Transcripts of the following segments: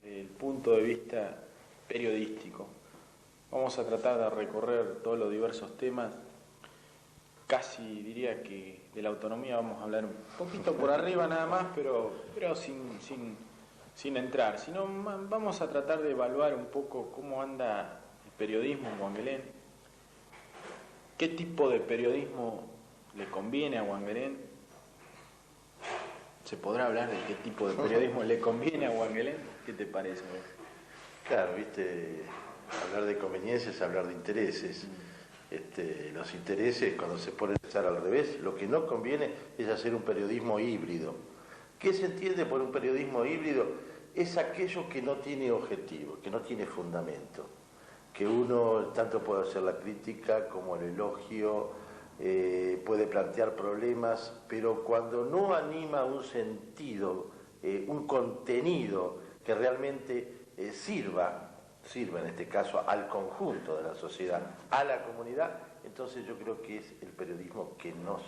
desde el punto de vista periodístico. Vamos a tratar de recorrer todos los diversos temas. Casi diría que de la autonomía vamos a hablar un poquito por arriba nada más, pero sin entrar. Sino vamos a tratar de evaluar un poco cómo anda el periodismo en Wangelén, qué tipo de periodismo le conviene a Wangelén. ¿Se podrá hablar de qué tipo de periodismo le conviene a Wangelén? ¿Qué te parece? Claro, viste, hablar de conveniencias es hablar de intereses. Los intereses, cuando se pone a estar al revés, lo que no conviene es hacer un periodismo híbrido. ¿Qué se entiende por un periodismo híbrido? Es aquello que no tiene objetivo, que no tiene fundamento, que uno tanto puede hacer la crítica como el elogio, puede plantear problemas, pero cuando no anima un sentido, un contenido que realmente sirva en este caso al conjunto de la sociedad, a la comunidad, entonces yo creo que es el periodismo que no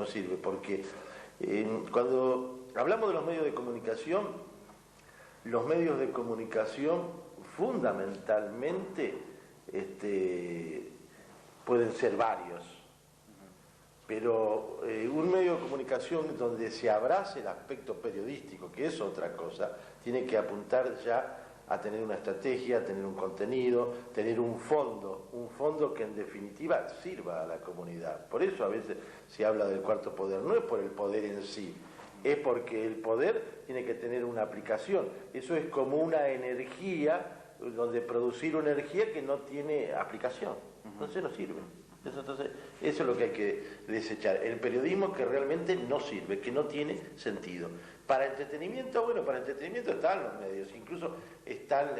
sirve porque cuando hablamos de los medios de comunicación fundamentalmente pueden ser varios, pero un medio de comunicación donde se abrace el aspecto periodístico, que es otra cosa, tiene que apuntar ya a tener una estrategia, a tener un contenido, tener un fondo que en definitiva sirva a la comunidad. Por eso a veces se habla del cuarto poder, no es por el poder en sí, es porque el poder tiene que tener una aplicación. Eso es como una energía, donde producir una energía que no tiene aplicación, entonces no sirve. Entonces, eso es lo que hay que desechar. El periodismo que realmente no sirve, que no tiene sentido. Para entretenimiento, bueno, para entretenimiento están los medios, incluso están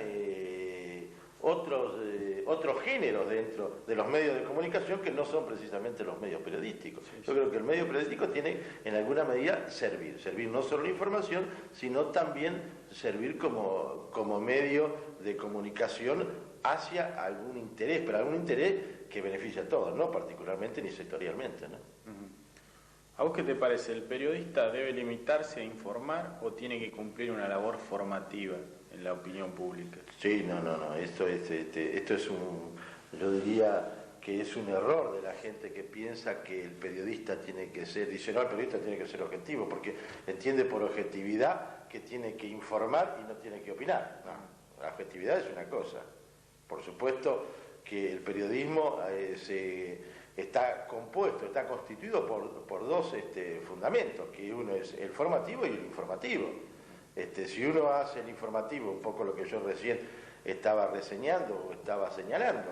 otros géneros dentro de los medios de comunicación que no son precisamente los medios periodísticos. Yo creo que el medio periodístico tiene en alguna medida servir no solo la información, sino también servir como medio de comunicación hacia algún interés, pero algún interés que beneficia a todos, no particularmente ni sectorialmente, ¿no? ¿A vos qué te parece? ¿El periodista debe limitarse a informar o tiene que cumplir una labor formativa en la opinión pública? Sí, no, esto es yo diría que es un error de la gente que piensa que el periodista tiene que ser, dice, no, el periodista tiene que ser objetivo, porque entiende por objetividad que tiene que informar y no tiene que opinar. No, la objetividad es una cosa. Por supuesto que el periodismo está constituido por dos fundamentos, que uno es el formativo y el informativo. Si uno hace el informativo, un poco lo que yo recién estaba reseñando o estaba señalando,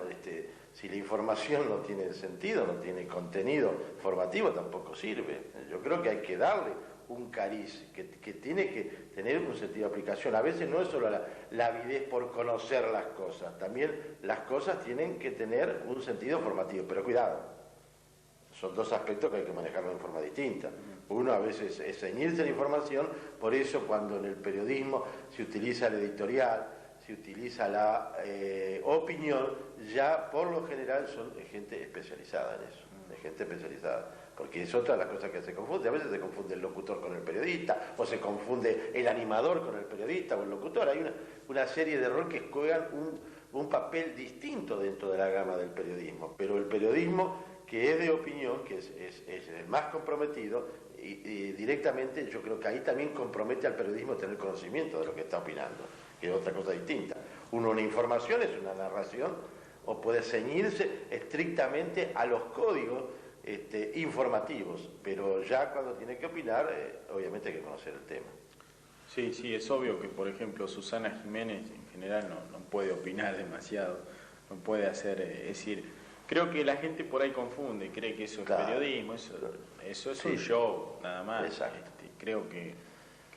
si la información no tiene sentido, no tiene contenido formativo, tampoco sirve. Yo creo que hay que darle un cariz, que tiene que tener un sentido de aplicación. A veces no es solo la avidez por conocer las cosas, también las cosas tienen que tener un sentido formativo, pero cuidado, son dos aspectos que hay que manejarlo de forma distinta. Uno a veces es ceñirse a la información, por eso cuando en el periodismo se utiliza el editorial, se utiliza la opinión, ya por lo general son de gente especializada en eso, de gente especializada. Porque es otra de las cosas que se confunde. A veces se confunde el locutor con el periodista, o se confunde el animador con el periodista o el locutor. Hay una serie de roles que juegan un papel distinto dentro de la gama del periodismo. Pero el periodismo que es de opinión, que es el más comprometido, y directamente yo creo que ahí también compromete al periodismo tener conocimiento de lo que está opinando, que es otra cosa distinta. Una información es una narración, o puede ceñirse estrictamente a los códigos informativos, pero ya cuando tiene que opinar, obviamente hay que conocer el tema. Sí, es obvio que, por ejemplo, Susana Jiménez en general no puede opinar demasiado, no puede hacer, es decir, creo que la gente por ahí confunde, cree que eso es periodismo, eso es un show, nada más. Creo que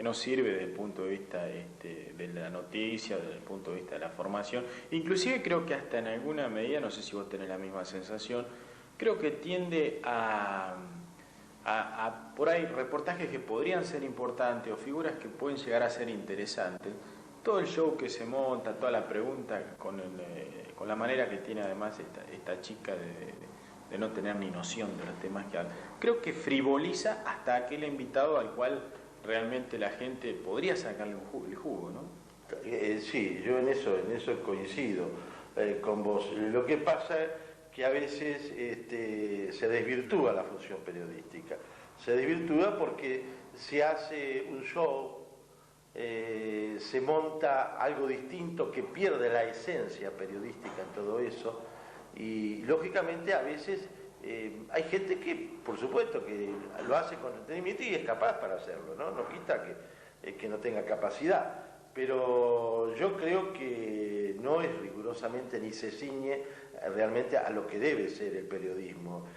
no sirve desde el punto de vista de la noticia, desde el punto de vista de la formación. Inclusive creo que hasta en alguna medida, no sé si vos tenés la misma sensación, creo que tiende a por ahí reportajes que podrían ser importantes o figuras que pueden llegar a ser interesantes. Todo el show que se monta, toda la pregunta con la manera que tiene además esta chica de no tener ni noción de los temas que habla. Creo que frivoliza hasta aquel invitado al cual realmente la gente podría sacarle el jugo, ¿no? Sí, yo en eso coincido con vos. Lo que pasa es que a veces se desvirtúa la función periodística. Se desvirtúa porque se hace un show, se monta algo distinto que pierde la esencia periodística en todo eso, y lógicamente a veces hay gente que, por supuesto, que lo hace con entretenimiento y es capaz para hacerlo, ¿no? No quita que no tenga capacidad, pero yo creo que no es rigurosamente ni se ciñe realmente a lo que debe ser el periodismo.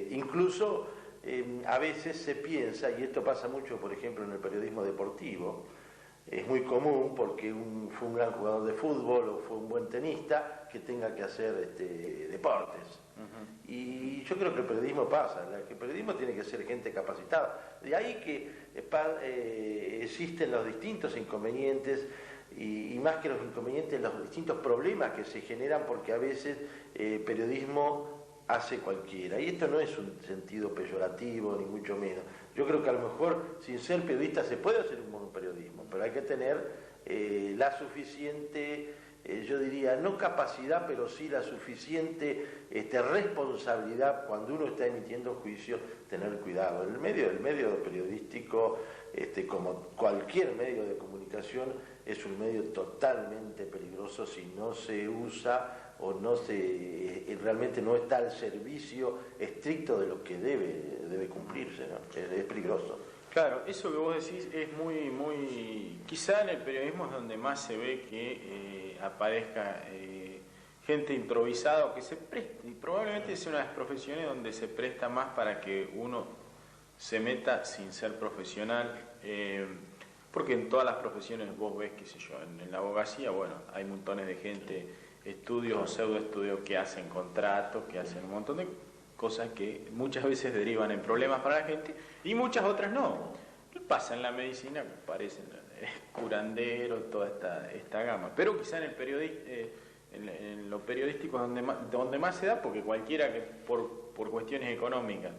Incluso a veces se piensa, y esto pasa mucho, por ejemplo, en el periodismo deportivo, es muy común porque fue un gran jugador de fútbol o fue un buen tenista que tenga que hacer deportes. Y yo creo que el periodismo pasa, que el periodismo tiene que ser gente capacitada. De ahí que existen los distintos inconvenientes y más que los inconvenientes, los distintos problemas que se generan porque a veces periodismo hace cualquiera. Y esto no es un sentido peyorativo, ni mucho menos. Yo creo que a lo mejor, sin ser periodista, se puede hacer un buen periodismo, pero hay que tener la suficiente, yo diría, no capacidad, pero sí la suficiente responsabilidad cuando uno está emitiendo juicios, tener cuidado. El medio periodístico, como cualquier medio de comunicación, es un medio totalmente peligroso si no se usa o realmente no está al servicio estricto de lo que debe cumplirse, ¿no? Es peligroso. Claro, eso que vos decís es muy... Quizá en el periodismo es donde más se ve que aparezca gente improvisada o que se preste, y probablemente es una de las profesiones donde se presta más para que uno se meta sin ser profesional, porque en todas las profesiones vos ves, qué sé yo, en la abogacía, bueno, hay montones de gente, estudios o pseudoestudios que hacen contratos, que hacen un montón de cosas que muchas veces derivan en problemas para la gente y muchas otras no. ¿Qué pasa en la medicina? Parecen curanderos, toda esta gama. Pero quizá en en lo periodístico es donde más se da, porque cualquiera que por cuestiones económicas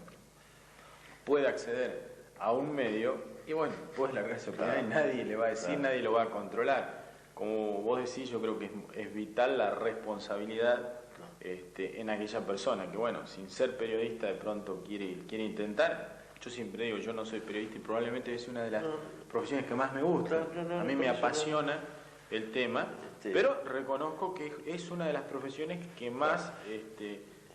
pueda acceder a un medio, y bueno, puede largar su opinión y nadie le va a decir, nadie lo va a controlar. Como vos decís, yo creo que es vital la responsabilidad en aquella persona que, bueno, sin ser periodista de pronto quiere intentar. Yo siempre digo, yo no soy periodista y probablemente es una de las profesiones que más me gusta. A mí me apasiona el tema, pero reconozco que es una de las profesiones que más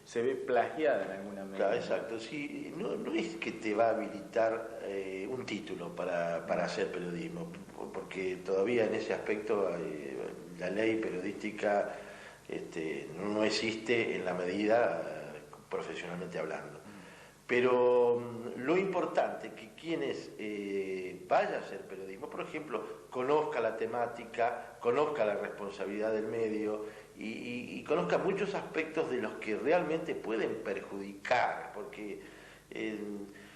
se ve plagiada en alguna medida. Claro, exacto. Sí, no es que te va a habilitar un título para hacer periodismo, porque todavía en ese aspecto la ley periodística no existe en la medida profesionalmente hablando. Pero lo importante es que quienes vayan a hacer periodismo, por ejemplo, conozca la temática, conozca la responsabilidad del medio y conozca muchos aspectos de los que realmente pueden perjudicar, porque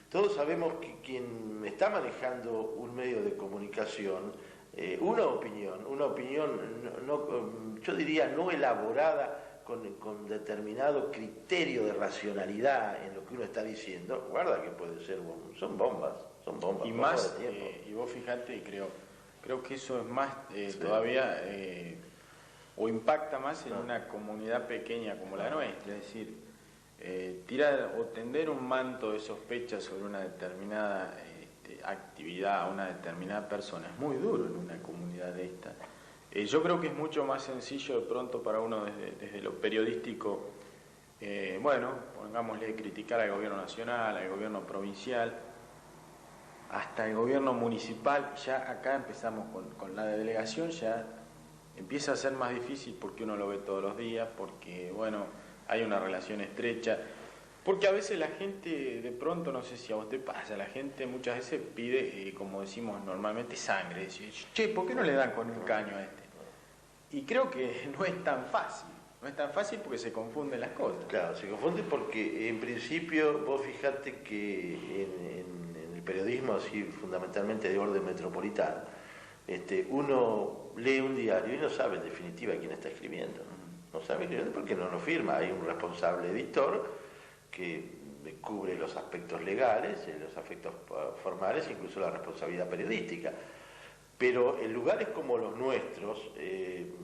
todos sabemos que quien está manejando un medio de comunicación, una opinión yo diría no elaborada con determinado criterio de racionalidad en lo que uno está diciendo, guarda que puede ser, son bombas y más, y vos fijate, y creo que eso es más todavía, o impacta más en una comunidad pequeña como la nuestra, es decir, tirar o tender un manto de sospecha sobre una determinada actividad, una determinada persona, es muy duro en una comunidad de esta. Yo creo que es mucho más sencillo de pronto para uno desde lo periodístico, bueno, pongámosle, criticar al gobierno nacional, al gobierno provincial, hasta el gobierno municipal. Ya acá empezamos con la delegación, ya empieza a ser más difícil porque uno lo ve todos los días, porque, bueno, hay una relación estrecha, porque a veces la gente, de pronto, no sé si a vos te pasa, la gente muchas veces pide, como decimos normalmente, sangre, decir, che, ¿por qué no le dan con un caño a este? Y creo que no es tan fácil porque se confunden las cosas. Claro, se confunden porque en principio vos fijate que en el periodismo así fundamentalmente de orden metropolitano, uno lee un diario y no sabe en definitiva quién está escribiendo, no sabe porque no lo firma, hay un responsable editor que cubre los aspectos legales, los aspectos formales, incluso la responsabilidad periodística. Pero en lugares como los nuestros,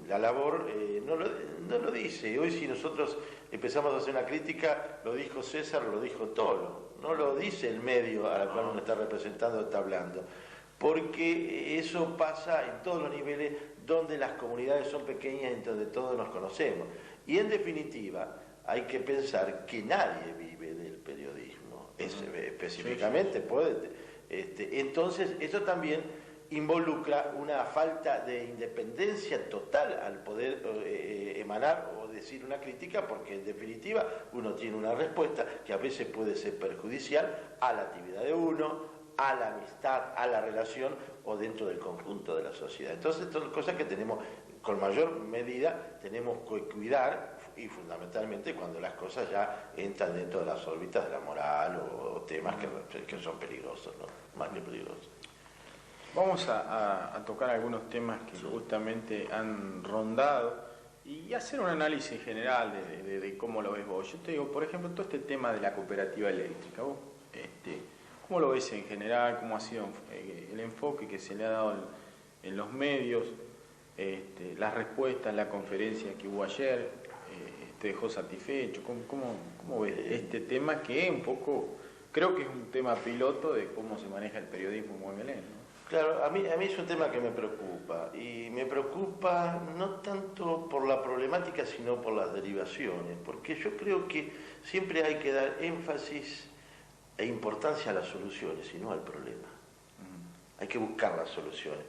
la labor no lo dice. Hoy si nosotros empezamos a hacer una crítica, lo dijo César, lo dijo Tolo. No lo dice el medio al cual uno está representando, está hablando. Porque eso pasa en todos los niveles donde las comunidades son pequeñas y donde todos nos conocemos. Y en definitiva, hay que pensar que nadie vive del periodismo. Específicamente puede. Entonces, eso también involucra una falta de independencia total al poder emanar o decir una crítica, porque en definitiva uno tiene una respuesta que a veces puede ser perjudicial a la actividad de uno, a la amistad, a la relación o dentro del conjunto de la sociedad. Entonces, son cosas que tenemos, con mayor medida, tenemos que cuidar, y fundamentalmente cuando las cosas ya entran dentro de las órbitas de la moral o temas que son peligrosos, ¿no? Más que peligrosos. Vamos a tocar algunos temas que justamente han rondado y hacer un análisis general de cómo lo ves vos. Yo te digo, por ejemplo, todo este tema de la cooperativa eléctrica, vos, ¿cómo lo ves en general? ¿Cómo ha sido el enfoque que se le ha dado en los medios? Las respuestas, la conferencia que hubo ayer, ¿te dejó satisfecho? ¿Cómo ves este tema que es un poco, creo que es un tema piloto de cómo se maneja el periodismo en Moemelén, ¿no? Claro, a mí es un tema que me preocupa, y me preocupa no tanto por la problemática, sino por las derivaciones, porque yo creo que siempre hay que dar énfasis e importancia a las soluciones y no al problema. Hay que buscar las soluciones.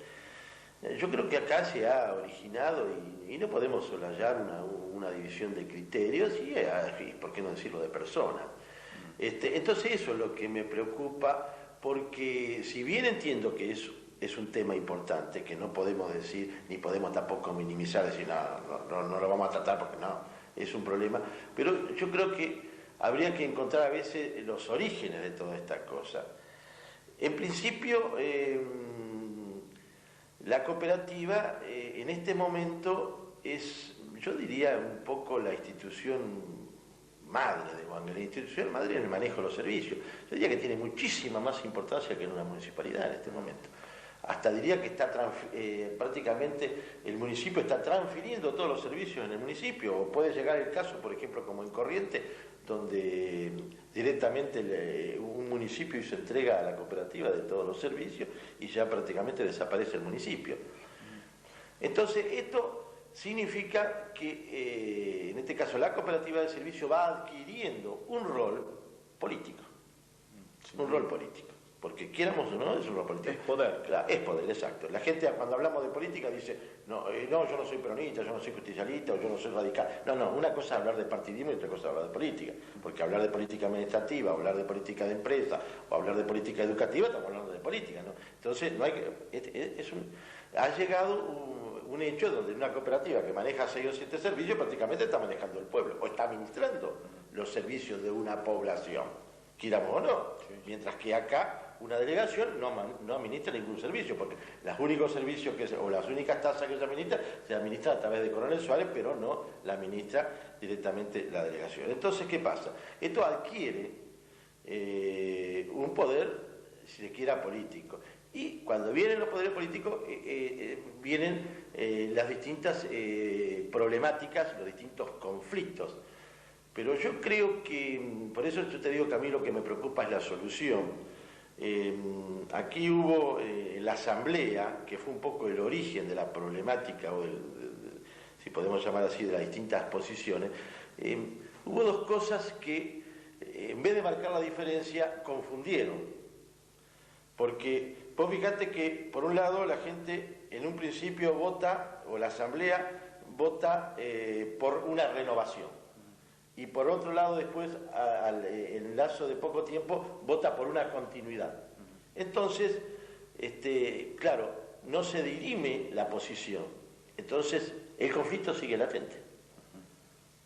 Yo creo que acá se ha originado, y no podemos soslayar una división de criterios y, ¿por qué no decirlo, de personas? Entonces eso es lo que me preocupa, porque si bien entiendo que es un tema importante, que no podemos decir, ni podemos tampoco minimizar, decir, no lo vamos a tratar porque no, es un problema, pero yo creo que habría que encontrar a veces los orígenes de toda esta cosa. En principio, la cooperativa en este momento es, yo diría, un poco la institución madre de Moemelén, la institución madre en el manejo de los servicios. Yo diría que tiene muchísima más importancia que en una municipalidad en este momento. Hasta diría que está prácticamente el municipio está transfiriendo todos los servicios en el municipio, o puede llegar el caso, por ejemplo, como en Corrientes, donde directamente un municipio hizo entrega a la cooperativa de todos los servicios y ya prácticamente desaparece el municipio. Entonces, esto significa que, en este caso, la cooperativa de servicio va adquiriendo un rol político. Un rol político. Porque quieramos o no, es un rol político. Es poder. Claro, es poder, exacto. La gente, cuando hablamos de política, dice, no, yo no soy peronista, yo no soy justicialista, o yo no soy radical. No, una cosa es hablar de partidismo y otra cosa es hablar de política. Porque hablar de política administrativa, hablar de política de empresa, o hablar de política educativa, estamos hablando de política, ¿no? Entonces, no hay que... ha llegado un hecho donde una cooperativa que maneja 6 o 7 servicios prácticamente está manejando el pueblo, o está administrando los servicios de una población, quieramos o no. Sí. Mientras que acá una delegación no administra ningún servicio, porque los únicos servicios o las únicas tasas que se administran a través de Coronel Suárez, pero no la administra directamente la delegación. Entonces, ¿qué pasa? Esto adquiere un poder, si se quiera, político. Y cuando vienen los poderes políticos, vienen las distintas problemáticas, los distintos conflictos. Pero yo creo que, por eso yo te digo que a mí lo que me preocupa es la solución. Aquí hubo la asamblea, que fue un poco el origen de la problemática, o si podemos llamar así, de las distintas posiciones. Hubo dos cosas que, en vez de marcar la diferencia, confundieron. Porque vos fijate que, por un lado, la gente en un principio vota, o la asamblea vota por una renovación. Y por otro lado, después, en el lazo de poco tiempo, vota por una continuidad. Entonces, claro, no se dirime la posición. Entonces, el conflicto sigue latente.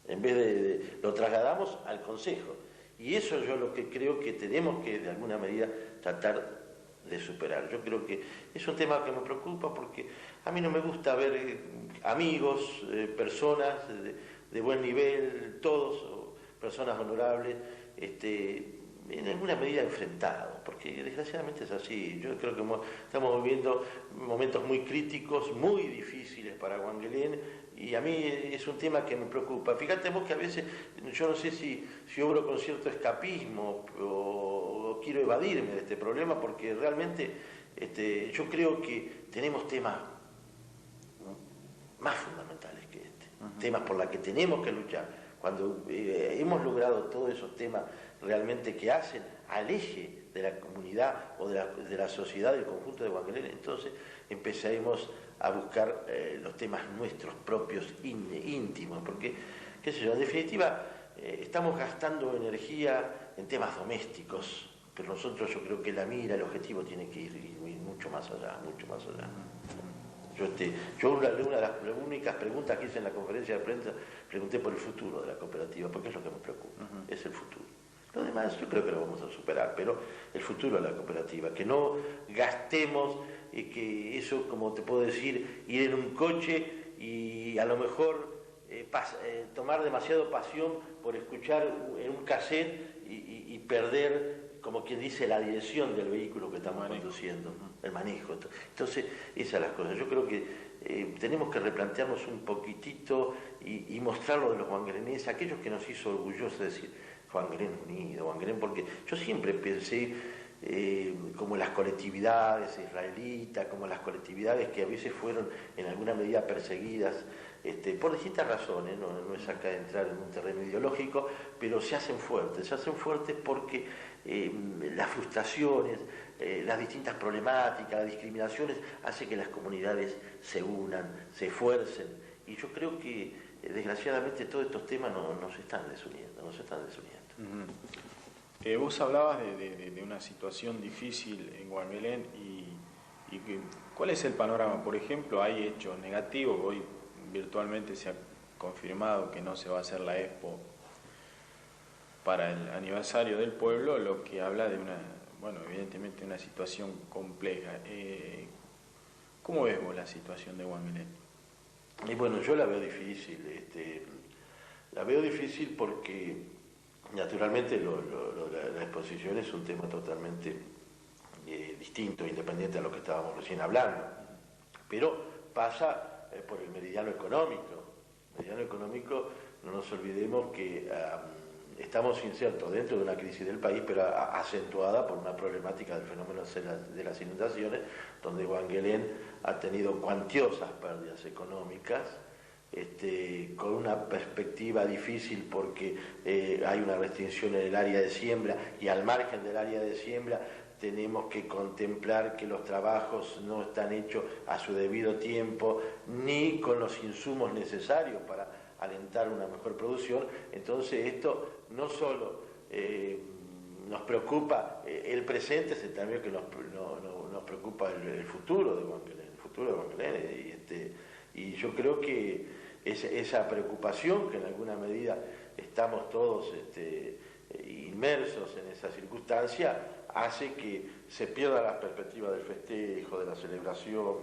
En vez de lo trasladamos al Consejo. Y eso yo lo que creo que tenemos que, de alguna medida, tratar de superar. Yo creo que es un tema que me preocupa, porque a mí no me gusta ver amigos, personas de buen nivel, todos, personas honorables, en alguna medida enfrentados, porque desgraciadamente es así. Yo creo que estamos viviendo momentos muy críticos, muy difíciles para Wangelén, y a mí es un tema que me preocupa. Fíjate vos que a veces, yo no sé si obro con cierto escapismo o quiero evadirme de este problema, porque realmente yo creo que tenemos temas más fundamentales que este, temas por los que tenemos que luchar. Cuando hemos logrado todos esos temas realmente que hacen al eje de la comunidad o de la sociedad del conjunto de Wangelén, entonces empezaremos a buscar los temas nuestros propios íntimos, porque, qué sé yo, en definitiva estamos gastando energía en temas domésticos, pero nosotros, yo creo que la mira, el objetivo tiene que ir mucho más allá, mucho más allá. Yo una de las únicas preguntas que hice en la conferencia de prensa, pregunté por el futuro de la cooperativa, porque es lo que me preocupa, es el futuro. Lo demás yo creo que lo vamos a superar, pero el futuro de la cooperativa, que no gastemos, que eso, como te puedo decir, ir en un coche y a lo mejor tomar demasiado pasión por escuchar en un cassette y perder, como quien dice, la dirección del vehículo que estamos conduciendo, el manejo. Entonces, esas son las cosas. Yo creo que tenemos que replantearnos un poquitito y mostrarlo de los wangelenses, aquellos que nos hizo orgullosos de decir, Wangelén unido, Wangelén, porque yo siempre pensé como las colectividades israelitas, como las colectividades que a veces fueron en alguna medida perseguidas, por distintas razones, no es acá entrar en un terreno ideológico, pero se hacen fuertes porque las frustraciones, las distintas problemáticas, las discriminaciones, hacen que las comunidades se unan, se esfuercen, y yo creo que desgraciadamente todos estos temas nos están desuniendo. Vos hablabas de una situación difícil en Wangelén y ¿cuál es el panorama? Por ejemplo, hay hechos negativos. Hoy virtualmente se ha confirmado que no se va a hacer la Expo para el aniversario del pueblo, lo que habla de evidentemente una situación compleja. ¿Cómo ves vos la situación de Wangelén? Y bueno, yo la veo difícil. La veo difícil porque naturalmente la exposición es un tema totalmente distinto, independiente de lo que estábamos recién hablando, pero pasa por el meridiano económico. El meridiano económico, no nos olvidemos que estamos insertos dentro de una crisis del país, pero acentuada por una problemática del fenómeno de las inundaciones, donde Wangelén ha tenido cuantiosas pérdidas económicas, con una perspectiva difícil porque hay una restricción en el área de siembra, y al margen del área de siembra tenemos que contemplar que los trabajos no están hechos a su debido tiempo ni con los insumos necesarios para alentar una mejor producción. Entonces esto no solo nos preocupa el presente, sino también que nos preocupa el futuro de Wangelén, y yo creo que esa preocupación, que en alguna medida estamos todos inmersos en esa circunstancia, hace que se pierda la perspectiva del festejo, de la celebración,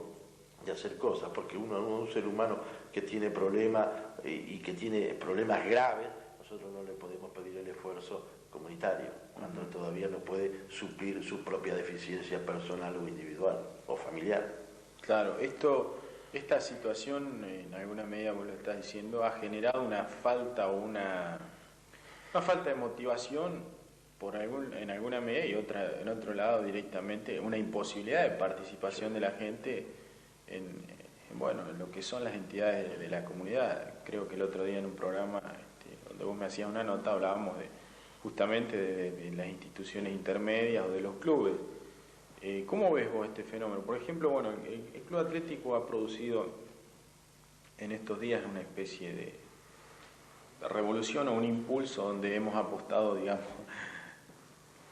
de hacer cosas, porque un ser humano que tiene problemas y que tiene problemas graves, nosotros no le podemos pedir el esfuerzo comunitario, cuando todavía no puede suplir su propia deficiencia personal o individual o familiar. Claro, esta situación, en alguna medida vos lo estás diciendo, ha generado una falta de motivación en alguna medida, y en otro lado directamente una imposibilidad de participación de la gente en lo que son las entidades de la comunidad. Creo que el otro día en un programa donde vos me hacías una nota hablábamos justamente de las instituciones intermedias o de los clubes. ¿Cómo ves vos este fenómeno? Por ejemplo, el Club Atlético ha producido en estos días una especie de revolución o un impulso donde hemos apostado, digamos,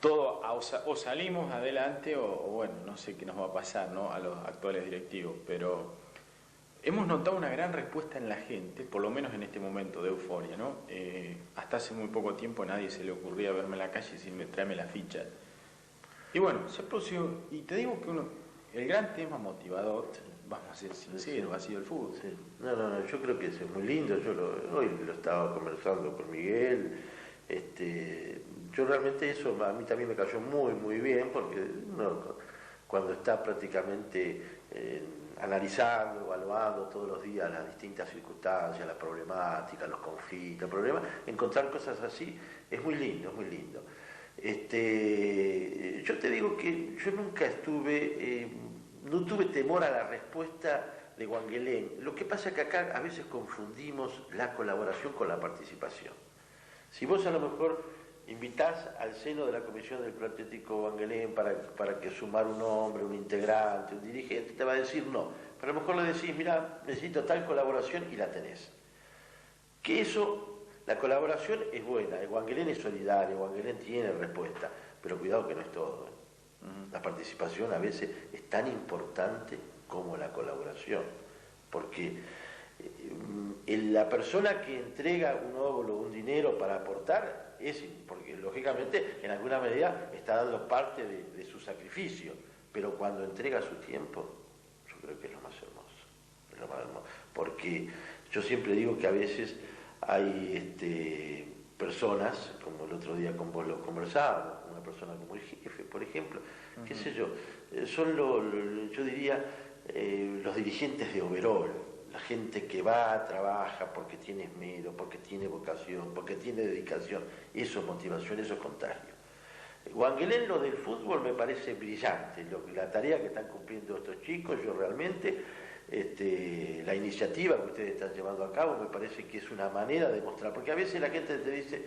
todo o salimos adelante o no sé qué nos va a pasar, ¿no?, a los actuales directivos, pero hemos notado una gran respuesta en la gente, por lo menos en este momento de euforia, ¿no? Hasta hace muy poco tiempo a nadie se le ocurría verme en la calle y decirme, tráeme la ficha. Y bueno, se produjo, y te digo que el gran tema motivador, vamos a ser sinceros, ha sido el fútbol. Sí. No, yo creo que es muy lindo. Hoy lo estaba conversando con Miguel. Yo realmente eso a mí también me cayó muy bien, porque uno, cuando está prácticamente analizando, evaluando todos los días las distintas circunstancias, las problemáticas, los conflictos, los problemas, encontrar cosas así es muy lindo, es muy lindo. Yo te digo que yo nunca no tuve temor a la respuesta de Wangelén. Lo que pasa es que acá a veces confundimos la colaboración con la participación. Si vos a lo mejor invitás al seno de la Comisión del Club Atlético Wangelén para que sumar un hombre, un integrante, un dirigente, te va a decir no. Pero a lo mejor le decís, mira, necesito tal colaboración y la tenés. Que eso, la colaboración es buena, el Wangelén es solidario, Wangelén tiene respuesta, pero cuidado que no es todo. La participación a veces es tan importante como la colaboración, porque la persona que entrega un óvulo, un dinero para aportar, porque lógicamente en alguna medida está dando parte de su sacrificio, pero cuando entrega su tiempo, yo creo que es lo más hermoso, es lo más hermoso, porque yo siempre digo que a veces hay personas, como el otro día con vos lo conversábamos, una persona como el jefe, por ejemplo, qué sé yo, son yo diría los dirigentes de overall, la gente que va, trabaja porque tiene esmero, porque tiene vocación, porque tiene dedicación, eso es motivación, eso es contagio. Wangelén, lo del fútbol me parece brillante, la tarea que están cumpliendo estos chicos, yo realmente, la iniciativa que ustedes están llevando a cabo me parece que es una manera de mostrar, porque a veces la gente te dice,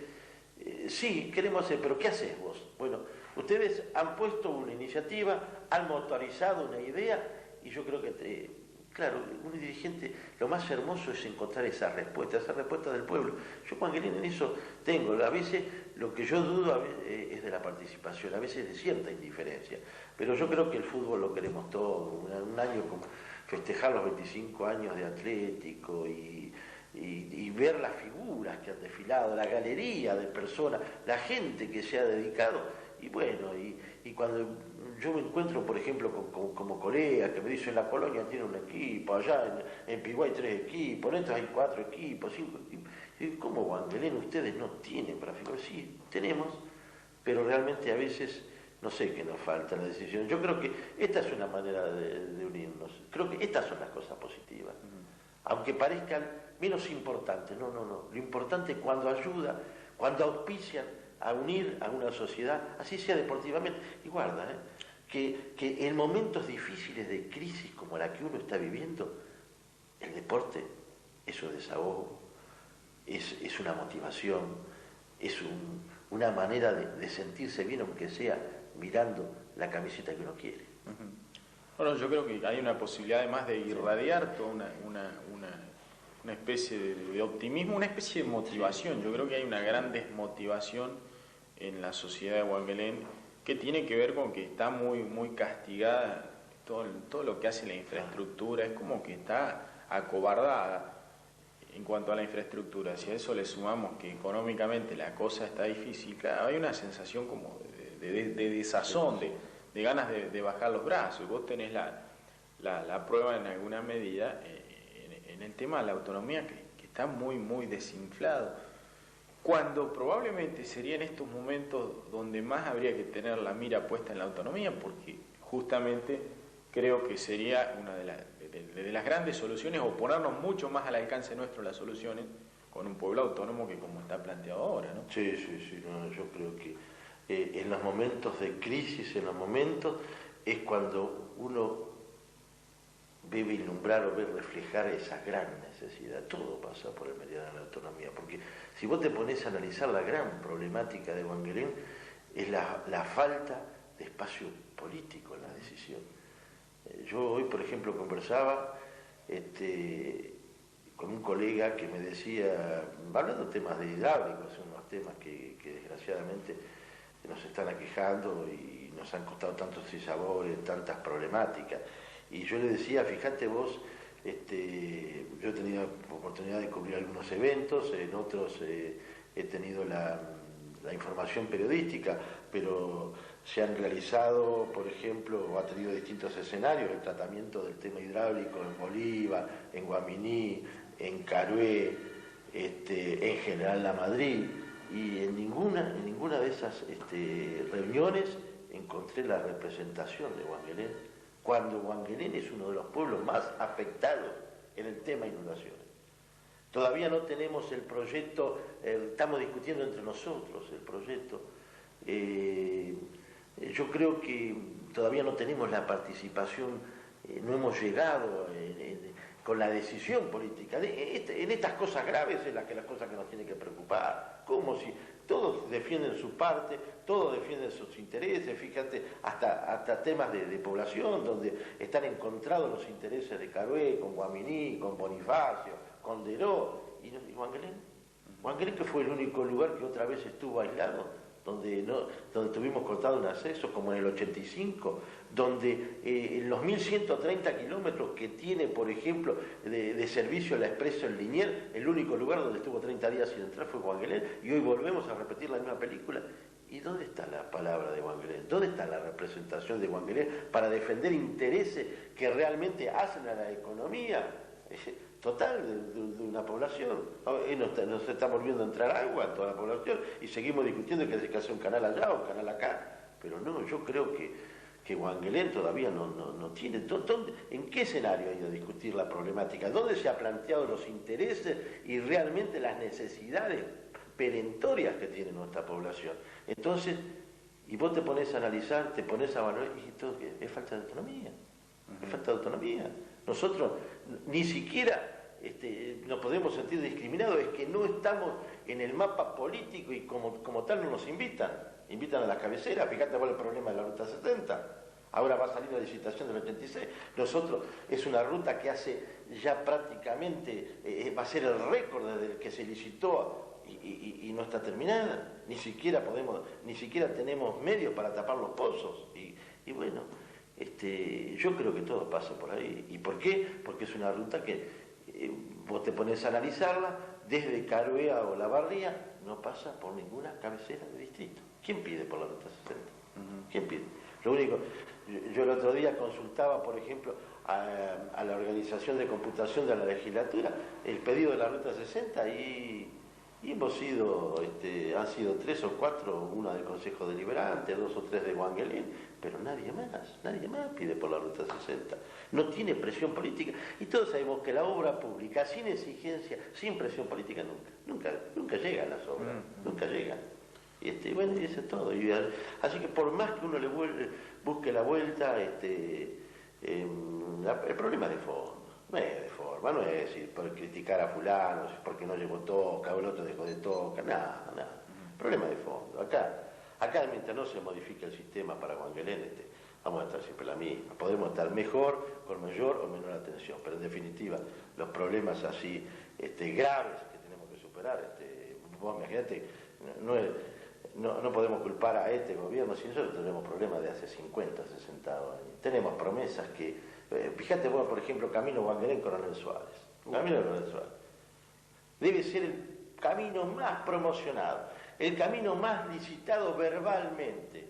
sí, queremos hacer, pero ¿qué haces vos? Bueno, ustedes han puesto una iniciativa, han motorizado una idea, y yo creo que, claro, un dirigente, lo más hermoso es encontrar esa respuesta del pueblo. Yo, Wangelén, en eso tengo, a veces lo que yo dudo es de la participación, a veces de cierta indiferencia, pero yo creo que el fútbol lo queremos todo, un año como festejar los 25 años de Atlético y ver las figuras que han desfilado, la galería de personas, la gente que se ha dedicado, y bueno, y cuando yo me encuentro, por ejemplo, como colegas que me dicen, la Colonia tiene un equipo, allá en Pigüé hay 3 equipos, en estos hay 4 equipos, 5 equipos, y ¿cómo, Wangelén, ustedes no tienen para figurar? Sí, tenemos, pero realmente a veces no sé qué nos falta la decisión. Yo creo que esta es una manera de unirnos, creo que estas son las cosas positivas, aunque parezcan menos importantes, no, lo importante es cuando ayuda, cuando auspician a unir a una sociedad, así sea deportivamente, y guarda, que en momentos difíciles de crisis como la que uno está viviendo, el deporte es un desahogo, es una motivación, es una manera de sentirse bien, aunque sea mirando la camiseta que uno quiere. Bueno, yo creo que hay una posibilidad además de irradiar toda una especie de optimismo, una especie de motivación. Yo creo que hay una gran desmotivación en la sociedad de Wangelén que tiene que ver con que está muy castigada todo lo que hace la infraestructura, es como que está acobardada en cuanto a la infraestructura. Si a eso le sumamos que económicamente la cosa está difícil, claro, hay una sensación como de desazón, de ganas de bajar los brazos. Vos tenés la prueba en alguna medida en el tema de la autonomía que está muy desinflado, cuando probablemente sería en estos momentos donde más habría que tener la mira puesta en la autonomía, porque justamente creo que sería una de las grandes soluciones, o ponernos mucho más al alcance nuestro las soluciones con un pueblo autónomo que como está planteado ahora, ¿no? Sí, no, yo creo que en los momentos de crisis, en los momentos, es cuando uno ve vislumbrar o ve reflejar esa gran necesidad. Todo pasa por el mediano de la autonomía, porque si vos te pones a analizar la gran problemática de Wangelén, es la falta de espacio político en la decisión. Yo hoy, por ejemplo, conversaba con un colega que me decía, hablando de temas de hidráulicos, unos temas que desgraciadamente nos están aquejando y nos han costado tantos sinsabores, tantas problemáticas. Y yo le decía, fíjate vos, yo he tenido oportunidad de cubrir algunos eventos, en otros he tenido la información periodística, pero se han realizado, por ejemplo, ha tenido distintos escenarios, el tratamiento del tema hidráulico en Bolívar, en Guaminí, en Carué, en General La Madrid, y en ninguna de esas reuniones encontré la representación de Wangelén, cuando Wangelén es uno de los pueblos más afectados en el tema inundaciones. Todavía no tenemos el proyecto, estamos discutiendo entre nosotros el proyecto. Yo creo que todavía no tenemos la participación, no hemos llegado con la decisión política. En estas cosas graves es las cosas que nos tienen que preocupar. Como si todos defienden su parte, todos defienden sus intereses, fíjate, hasta temas de población, donde están encontrados los intereses de Carué, con Guaminí, con Bonifacio, con Deró, y Wangelén. Wangelén, que fue el único lugar que otra vez estuvo aislado, donde tuvimos cortado un acceso, como en el 85, donde en los 1130 kilómetros que tiene, por ejemplo, de servicio la Expreso en Liniers, el único lugar donde estuvo 30 días sin entrar fue Wangelén, y hoy volvemos a repetir la misma película. ¿Y dónde está la palabra de Wangelén? ¿Dónde está la representación de Wangelén para defender intereses que realmente hacen a la economía total de una población? Nos está volviendo a entrar agua a toda la población y seguimos discutiendo que hay que hacer un canal allá o un canal acá. Pero no, yo creo que Wangelén todavía no tiene. ¿En qué escenario ha ido a discutir la problemática? ¿Dónde se ha planteado los intereses y realmente las necesidades perentorias que tiene nuestra población? Entonces, y vos te pones a analizar, te pones a valorar, y todo, es falta de autonomía. Es falta de autonomía. Nosotros ni siquiera nos podemos sentir discriminados, es que no estamos en el mapa político y como tal no nos invitan a las cabeceras. Fíjate vos el problema de la Ruta 70. Ahora va a salir la licitación del 86. Nosotros, es una ruta que hace ya prácticamente, va a ser el récord desde el que se licitó y no está terminada. Ni siquiera tenemos medios para tapar los pozos. Y bueno, yo creo que todo pasa por ahí. ¿Y por qué? Porque es una ruta que vos te pones a analizarla, desde Carué a Olavarría no pasa por ninguna cabecera de distrito. ¿Quién pide por la Ruta 60? ¿Quién pide? Lo único, yo el otro día consultaba, por ejemplo, a la organización de computación de la legislatura, el pedido de la Ruta 60 y hemos sido, han sido 3 o 4, una del Consejo Deliberante, 2 o 3 de Wangelén, pero nadie más pide por la Ruta 60. No tiene presión política. Y todos sabemos que la obra pública, sin exigencia, sin presión política, nunca llegan las obras, nunca llegan. Bueno, y eso es todo. Así que por más que uno busque la vuelta, el problema es de fondo. No es de forma, no es decir por criticar a fulano, porque no llegó Toca, o el otro dejó de Toca, nada. Problema de fondo. Acá mientras no se modifique el sistema para Wangelén, vamos a estar siempre la misma. Podemos estar mejor, con mayor o menor atención, pero en definitiva, los problemas así graves que tenemos que superar, vos imaginate, no podemos culpar a este gobierno, si nosotros tenemos problemas de hace 50, 60 años. Tenemos promesas que... Fíjate vos, por ejemplo, Camino Wangelén Coronel Suárez. Camino Coronel Suárez. Debe ser el camino más promocionado, el camino más licitado verbalmente.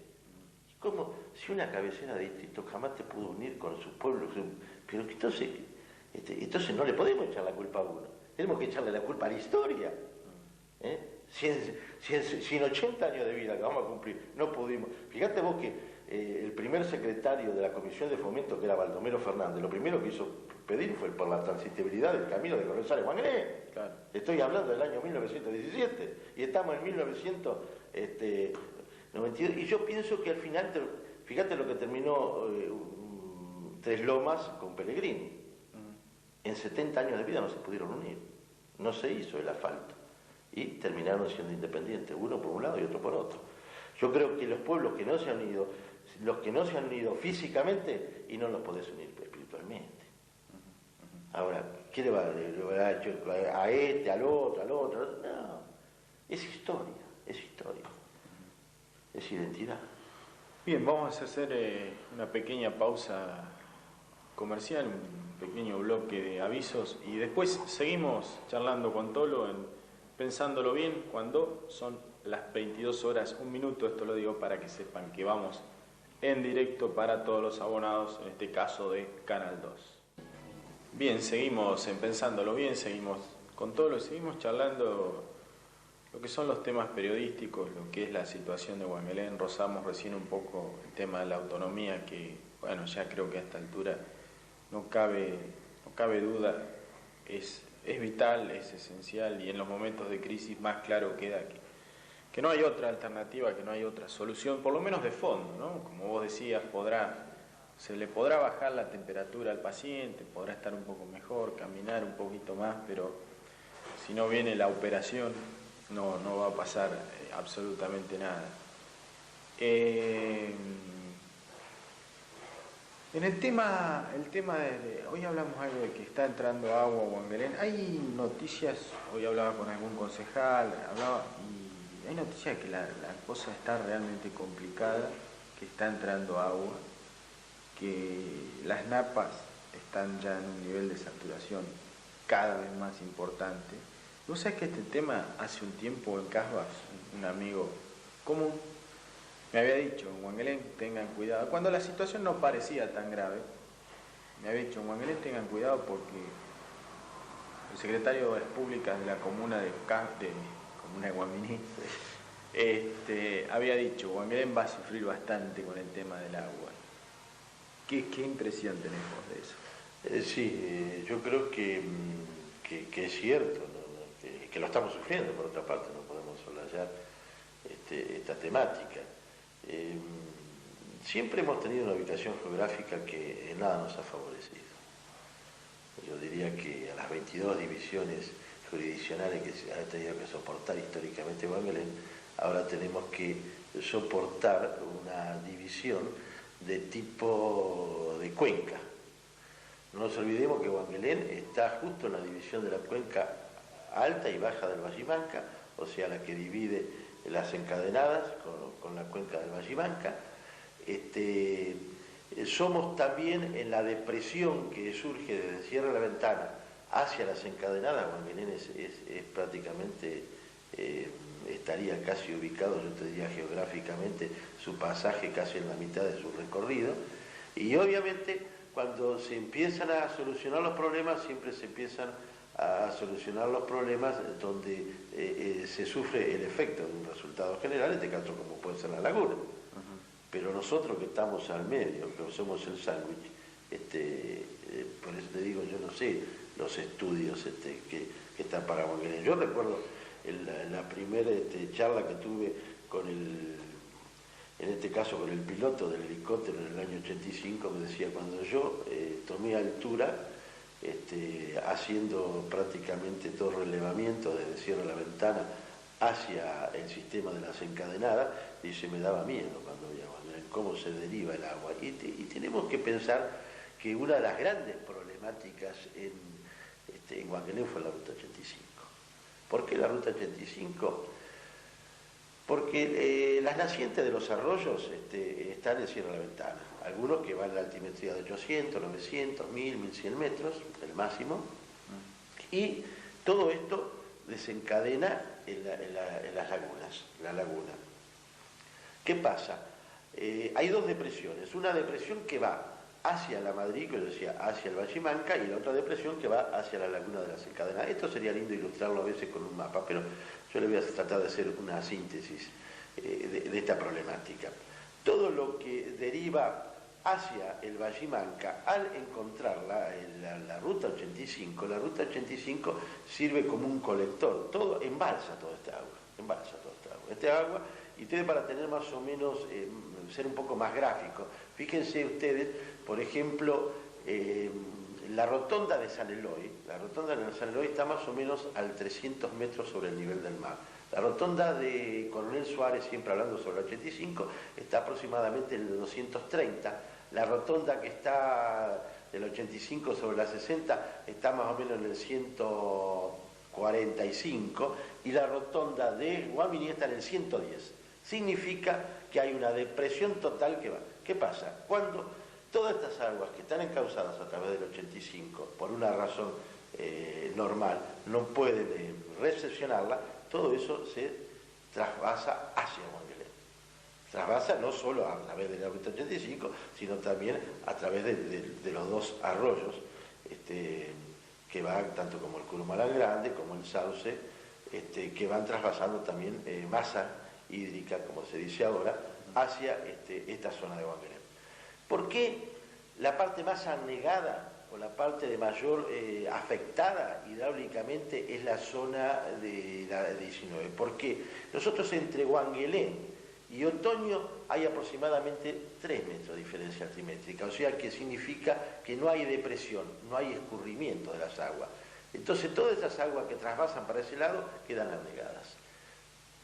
Como si una cabecera de distrito jamás te pudo unir con su pueblo. Pero entonces no le podemos echar la culpa a uno. Tenemos que echarle la culpa a la historia. Si en 80 años de vida que vamos a cumplir no pudimos. Fíjate vos que el primer secretario de la Comisión de Fomento, que era Baldomero Fernández, lo primero que hizo pedir fue por la transitabilidad del camino de Coronel Suárez Wangelén. Claro. Estoy hablando del año 1917 y estamos en 1992. Y yo pienso que al final, fíjate lo que terminó Tres Lomas con Pellegrini. En 70 años de vida no se pudieron unir, no se hizo el asfalto y terminaron siendo independientes, uno por un lado y otro por otro. Yo creo que los pueblos que no se han unido, los que no se han unido físicamente, y no los podés unir espiritualmente. Ahora, ¿qué le va a decir a al otro? No, es historia, es identidad. Bien, vamos a hacer una pequeña pausa comercial, un pequeño bloque de avisos y después seguimos charlando con Tolo Pensándolo Bien cuando son las 22 horas, 1 minuto, esto lo digo para que sepan que vamos en directo para todos los abonados, en este caso de Canal 2. Bien, seguimos en Pensándolo Bien, seguimos con Tolo, seguimos charlando lo que son los temas periodísticos, lo que es la situación de Wangelén. Rozamos recién un poco el tema de la autonomía, que, bueno, ya creo que a esta altura no cabe duda, es vital, es esencial, y en los momentos de crisis más claro queda que no hay otra alternativa, que no hay otra solución, por lo menos de fondo, ¿no? Como vos decías, se le podrá bajar la temperatura al paciente, podrá estar un poco mejor, caminar un poquito más, pero si no viene la operación, no va a pasar absolutamente nada. En el tema hoy hablamos algo de que está entrando agua a Wangelén. Hay noticias, hoy hablaba con algún concejal, y hay noticias de que la cosa está realmente complicada, que está entrando agua, que las napas están ya en un nivel de saturación cada vez más importante. Vos sabés que este tema hace un tiempo en Casbas, un amigo común, me había dicho, en Wangelén tengan cuidado, cuando la situación no parecía tan grave, me había dicho, en Wangelén tengan cuidado porque el secretario de Obras Públicas de la comuna de Guaminí, había dicho, Wangelén va a sufrir bastante con el tema del agua. ¿Qué impresión tenés vos de eso? Sí, yo creo que es cierto, ¿no? Que lo estamos sufriendo, por otra parte, no podemos soslayar esta temática. Siempre hemos tenido una ubicación geográfica que en nada nos ha favorecido. Yo diría que a las 22 divisiones jurisdiccionales que se ha tenido que soportar históricamente Wangelén, ahora tenemos que soportar una división de tipo de cuenca. No nos olvidemos que Wangelén está justo en la división de la cuenca alta y baja del Vallimanca, o sea, la que divide las encadenadas con la cuenca del Vallimanca. Somos también en la depresión que surge desde Sierra La Ventana hacia las encadenadas. Wangelén es prácticamente, estaría casi ubicado, yo te diría geográficamente, su pasaje casi en la mitad de su recorrido, y obviamente cuando se empiezan a solucionar los problemas, siempre se empiezan a solucionar los problemas donde se sufre el efecto de un resultado general, en este caso como puede ser la laguna. Pero nosotros que estamos al medio, que somos el sándwich, por eso te digo, yo no sé los estudios que están para Wangelén. Yo recuerdo la primera charla que tuve en este caso con el piloto del helicóptero en el año 85, me decía, cuando yo tomé altura, haciendo prácticamente todo relevamiento desde Sierra La Ventana hacia el sistema de las encadenadas, dice, me daba miedo cuando veía cómo se deriva el agua. Y tenemos que pensar que una de las grandes problemáticas en Wangelén fue la Ruta 85. ¿Por qué la Ruta 85? Porque las nacientes de los arroyos están en Sierra La Ventana. Algunos que van a la altimetría de 800, 900, 1000, 1100 metros, el máximo. Y todo esto desencadena en las lagunas, la laguna. ¿Qué pasa? Hay dos depresiones. Una depresión que va hacia la Madrid, que yo decía, hacia el Vallimanca, y la otra depresión que va hacia la laguna de las encadenadas. Esto sería lindo ilustrarlo a veces con un mapa, pero yo le voy a tratar de hacer una síntesis de esta problemática. Todo lo que deriva hacia el Vallimanca, al encontrar la Ruta 85, la Ruta 85 sirve como un colector, todo embalsa toda esta agua, y ustedes, para tener más o menos, ser un poco más gráfico, fíjense ustedes, por ejemplo, la rotonda de San Eloy está más o menos al 300 metros sobre el nivel del mar. La rotonda de Coronel Suárez, siempre hablando sobre el 85, está aproximadamente en el 230. La rotonda que está del 85 sobre la 60 está más o menos en el 145, y la rotonda de Guaminí está en el 110. Significa que hay una depresión total que va. ¿Qué pasa? Cuando todas estas aguas que están encauzadas a través del 85, por una razón normal, no pueden recepcionarla, todo eso se trasvasa hacia Wangelén. Trasvasa no solo a través de la Ruta 85, sino también a través de los dos arroyos que van tanto como el Curumalán Grande como el Sauce, que van traspasando también masa hídrica, como se dice ahora, hacia esta zona de Wangelén. ¿Por qué la parte más anegada o la parte de mayor afectada hidráulicamente es la zona de la 19? Porque nosotros entre Wangelén y Otoño hay aproximadamente 3 metros de diferencia altimétrica, o sea que significa que no hay depresión, no hay escurrimiento de las aguas. Entonces todas esas aguas que trasvasan para ese lado quedan anegadas.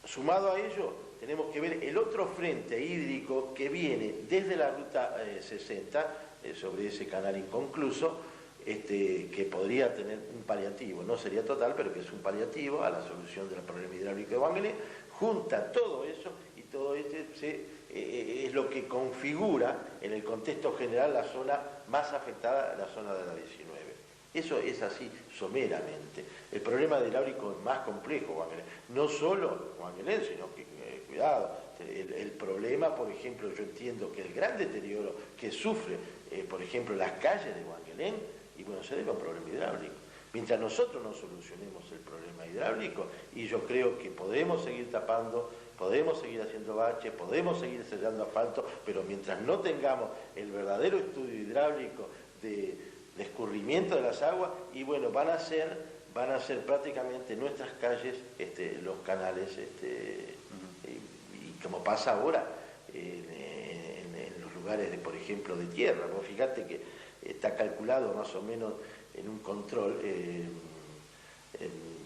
Sumado a ello, tenemos que ver el otro frente hídrico que viene desde la ruta 60, sobre ese canal inconcluso, que podría tener un paliativo, no sería total, pero que es un paliativo a la solución del problema hidráulico de Wangelén, junta todo eso y todo es lo que configura en el contexto general la zona más afectada, la zona de la 19. Eso es así someramente. El problema hidráulico es más complejo, Wangelén. No solo Wangelén, sino que, cuidado, el problema, por ejemplo, yo entiendo que el gran deterioro que sufre, por ejemplo, las calles de Wangelén, y bueno, se debe a un problema hidráulico. Mientras nosotros no solucionemos el problema hidráulico, y yo creo que podemos seguir tapando, podemos seguir haciendo baches, podemos seguir sellando asfalto, pero mientras no tengamos el verdadero estudio hidráulico de escurrimiento de las aguas, y bueno, van a ser prácticamente nuestras calles los canales, y como pasa ahora en los lugares, por ejemplo, de tierra. Vos fíjate que está calculado más o menos en un control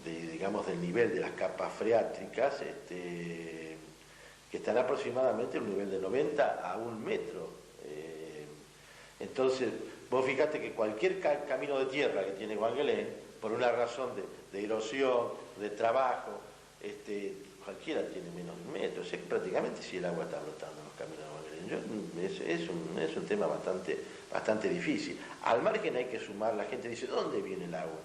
digamos, del nivel de las capas freátricas, que estará aproximadamente en un nivel de 90 a 1 metro. Entonces, vos fíjate que cualquier camino de tierra que tiene Wangelén, por una razón de erosión, de trabajo, cualquiera tiene menos de 1 metro. O sea, prácticamente si el agua está brotando en los caminos de Wangelén. Es un tema bastante difícil. Al margen hay que sumar, la gente dice, ¿dónde viene el agua?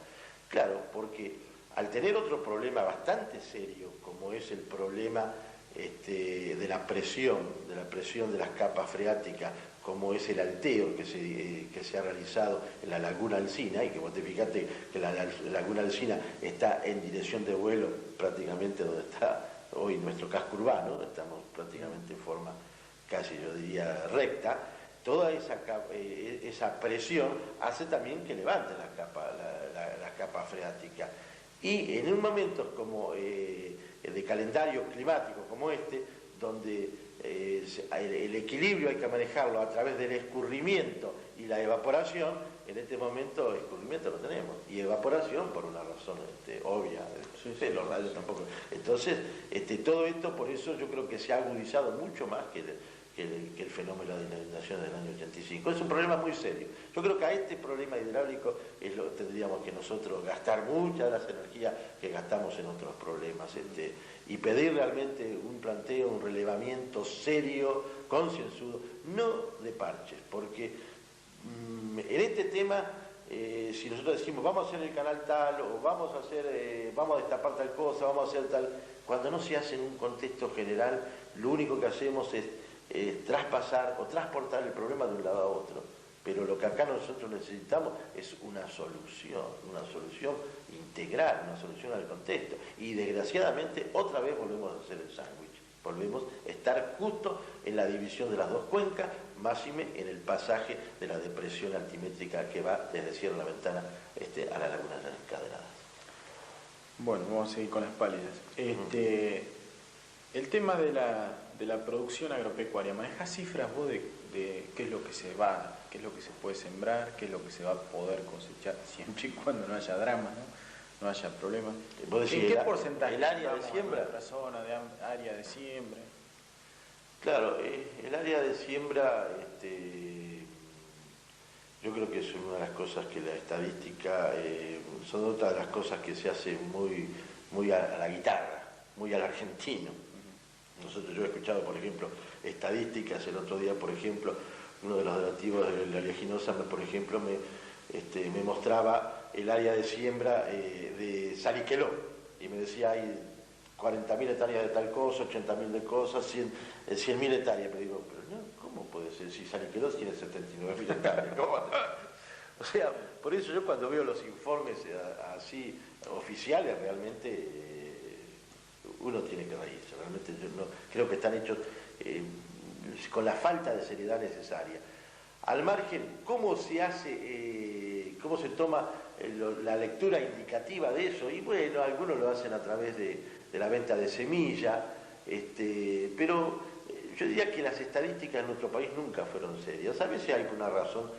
Claro, porque al tener otro problema bastante serio, como es el problema de la presión de las capas freáticas, como es el alteo que se ha realizado en la laguna Alsina, y que vos te fijaste que la laguna Alsina está en dirección de vuelo prácticamente donde está hoy nuestro casco urbano, estamos prácticamente en forma casi, yo diría, recta. Toda esa presión hace también que levante la capa freática. Y en un momento como de calendario climático como donde el equilibrio hay que manejarlo a través del escurrimiento y la evaporación, en este momento escurrimiento no tenemos, y evaporación por una razón obvia, los radios tampoco. Entonces, todo esto, por eso yo creo que se ha agudizado mucho más que el fenómeno de la inundación del año 85. Es un problema muy serio. Yo creo que a este problema hidráulico tendríamos que nosotros gastar muchas de las energías que gastamos en otros problemas, y pedir realmente un planteo, un relevamiento serio, concienzudo, no de parches, porque en este tema, si nosotros decimos vamos a hacer el canal tal, o vamos a destapar tal cosa, vamos a hacer tal, cuando no se hace en un contexto general, lo único que hacemos es traspasar o transportar el problema de un lado a otro. Pero lo que acá nosotros necesitamos es una solución integral, una solución al contexto. Y desgraciadamente otra vez volvemos a hacer el sándwich, volvemos a estar justo en la división de las dos cuencas, máxime en el pasaje de la depresión altimétrica que va desde Sierra La Ventana a la laguna de las Encadenadas. Bueno, vamos a seguir con las pálidas. El tema de la producción agropecuaria, ¿manejas cifras vos de qué es lo que qué es lo que se puede sembrar, qué es lo que se va a poder cosechar, siempre y cuando no haya drama, no haya problemas? ¿En qué porcentaje? ¿El área de siembra? ¿La zona de área de siembra? Claro, el área de siembra, yo creo que es una de las cosas que la estadística, son otras de las cosas que se hace muy a la guitarra, muy al argentino. Yo he escuchado, por ejemplo, estadísticas. El otro día, por ejemplo, uno de los donativos de la Oleaginosa, por ejemplo, me mostraba el área de siembra de Saliqueló, y me decía, hay 40.000 hectáreas de tal cosa, 80.000 de cosas, 100.000 hectáreas. Pero digo, pero no, ¿cómo puede ser? Si Saliqueló tiene 79.000 hectáreas. O sea, por eso yo cuando veo los informes así oficiales, realmente uno tiene que reírse, realmente yo no, creo que están hechos con la falta de seriedad necesaria. Al margen, ¿cómo se hace, cómo se toma la lectura indicativa de eso? Y bueno, algunos lo hacen a través de la venta de semilla, pero yo diría que las estadísticas en nuestro país nunca fueron serias. A veces hay una razón,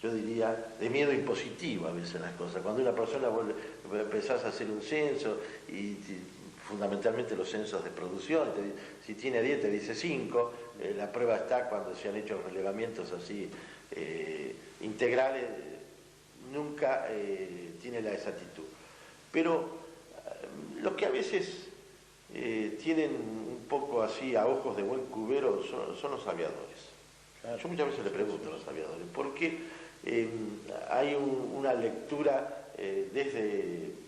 yo diría, de miedo impositivo a veces las cosas. Cuando una persona empezás a hacer un censo, y fundamentalmente los censos de producción, si tiene 10 te dice 5, la prueba está cuando se han hecho relevamientos así integrales, nunca tiene la exactitud. Pero lo que a veces tienen un poco así a ojos de buen cubero son los aviadores. Claro. Yo muchas veces le pregunto a los aviadores, porque hay una lectura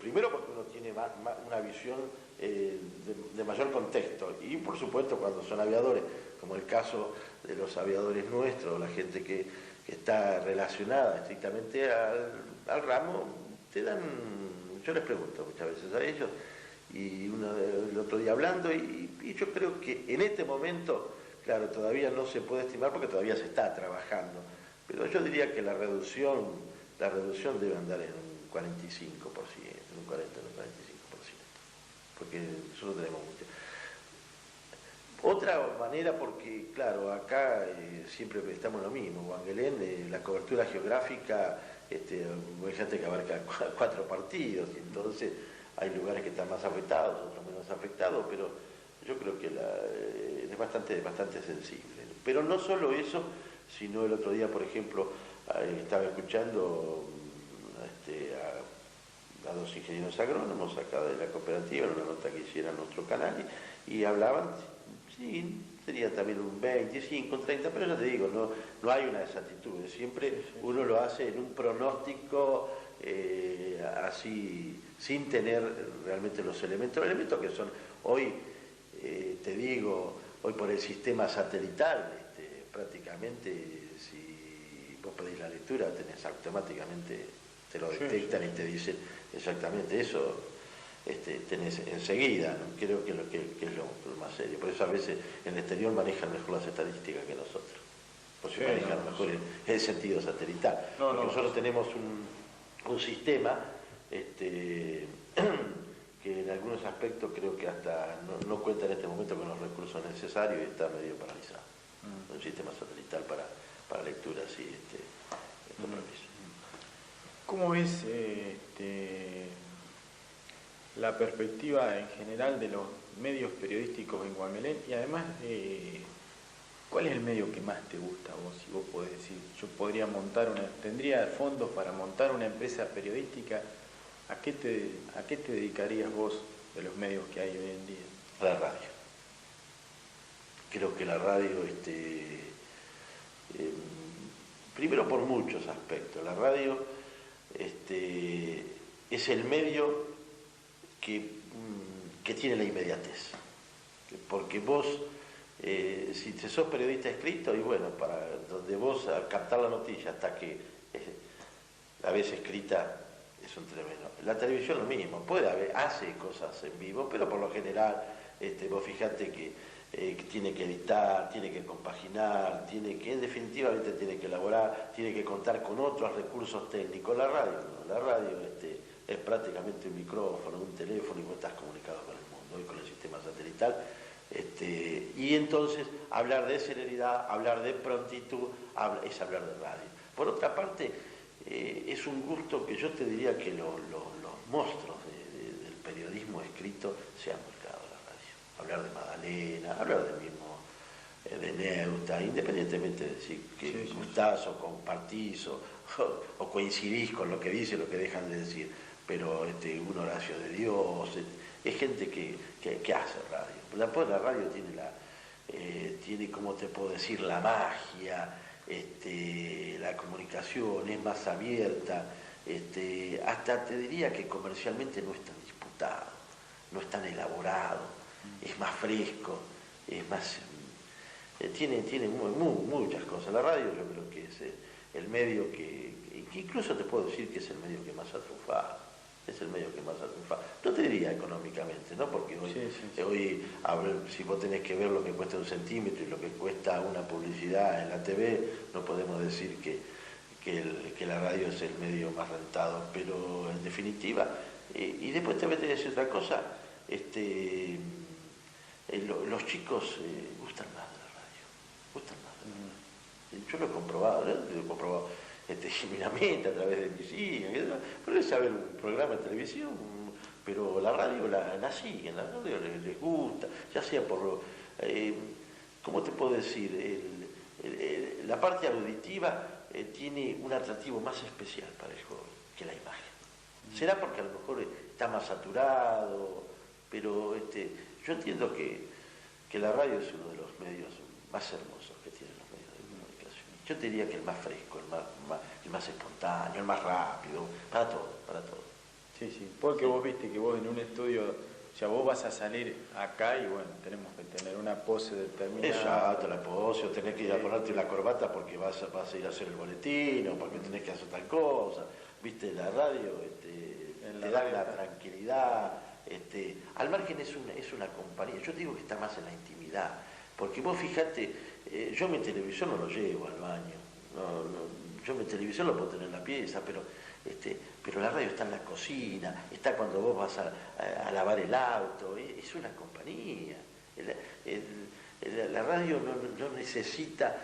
primero porque uno tiene una visión de mayor contexto, y por supuesto cuando son aviadores, como el caso de los aviadores nuestros, la gente que está relacionada estrictamente al ramo, yo les pregunto muchas veces a ellos, y el otro día hablando, y yo creo que en este momento, claro, todavía no se puede estimar porque todavía se está trabajando, pero yo diría que la reducción debe andar en un 45%, en un 40, en un 45%, porque nosotros tenemos mucho. Otra manera, porque claro, acá siempre estamos en lo mismo, Guanguelén, la cobertura geográfica, fíjate que abarca 4 partidos, y entonces hay lugares que están más afectados, otros menos afectados, pero yo creo que es bastante sensible. Pero no solo eso, sino el otro día, por ejemplo, estaba escuchando a 2 ingenieros agrónomos acá de la cooperativa, en una nota que hicieron en nuestro canal, y hablaban, sí, sería también un 25, un 30, pero ya te digo, no hay una exactitud, siempre uno lo hace en un pronóstico así, sin tener realmente los elementos que son, hoy, te digo, hoy por el sistema satelital, prácticamente, si vos pedís la lectura, tenés automáticamente, te lo detectan y te dicen exactamente eso, tenés enseguida, ¿no? Creo que es lo más serio. Por eso a veces en el exterior manejan mejor las estadísticas que nosotros, porque manejan mejor el sentido satelital. Porque nosotros tenemos un sistema que en algunos aspectos creo que hasta no cuenta en este momento con los recursos necesarios y está medio paralizado. Un sistema satelital para lectura así, compromiso. ¿Cómo ves la perspectiva en general de los medios periodísticos en Guanguelén? Y además, ¿cuál es el medio que más te gusta a vos? Si vos podés decir, yo podría tendría fondos para montar una empresa periodística, ¿a qué te dedicarías vos de los medios que hay hoy en día? A la radio. Creo que la radio, primero por muchos aspectos, la radio es el medio que tiene la inmediatez, porque vos, si te sos periodista escrito, y bueno, para donde vos a captar la noticia hasta que la ves escrita es un tremendo. La televisión lo mismo, hace cosas en vivo, pero por lo general vos fijate que tiene que editar, tiene que compaginar, definitivamente tiene que elaborar, tiene que contar con otros recursos técnicos. La radio es prácticamente un micrófono, un teléfono, y vos estás comunicado con el mundo y con el sistema satelital. Y entonces hablar de celeridad, hablar de prontitud, es hablar de radio. Por otra parte, es un gusto que yo te diría que los monstruos del periodismo escrito se han volcado a la radio. Hablar de Magdalena, hablar del mismo de Neuta, independientemente de decir que gustás o compartís o coincidís con lo que dice o lo que dejan de decir, pero un Horacio de Dios, es gente que hace radio. La radio tiene, como te puedo decir, la magia, la comunicación es más abierta, hasta te diría que comercialmente no es tan disputado, no es tan elaborado, es más fresco, es más, tiene muchas cosas. La radio yo creo que es el medio que incluso te puedo decir que es el medio que más ha triunfado. es el medio que más ha triunfado. No te diría económicamente, ¿no? Porque hoy, hoy si vos tenés que ver lo que cuesta un centímetro y lo que cuesta una publicidad en la TV, no podemos decir que la radio es el medio más rentado, pero en definitiva, y después te voy a decir otra cosa, los chicos gustan más de la radio, gustan más de la radio. Yo lo he comprobado, genuinamente a través de mis hijas, porque saber un programa de televisión, pero la radio la siguen, la radio les gusta, ya sea por, ¿cómo te puedo decir? La parte auditiva tiene un atractivo más especial para el joven que la imagen. Será porque a lo mejor está más saturado, pero yo entiendo que la radio es uno de los medios más hermosos que tienen los medios de comunicación. Yo te diría que el más fresco, el más espontáneo, el más rápido, para todo, para todo. Sí, sí, porque vos viste que vos en un estudio, o sea, vos vas a salir acá y bueno, tenemos que tener una pose determinada. Exacto, la pose, o tenés que ir a ponerte la corbata porque vas a ir a hacer el boletín, o porque tenés que hacer tal cosa. Viste, la radio te da la tranquilidad. Al margen es una compañía, yo digo que está más en la intimidad, porque vos fijate, yo mi televisor no lo llevo al baño, yo mi televisor lo puedo tener en la pieza, pero la radio está en la cocina, está cuando vos vas a lavar el auto, es una compañía. La radio no necesita,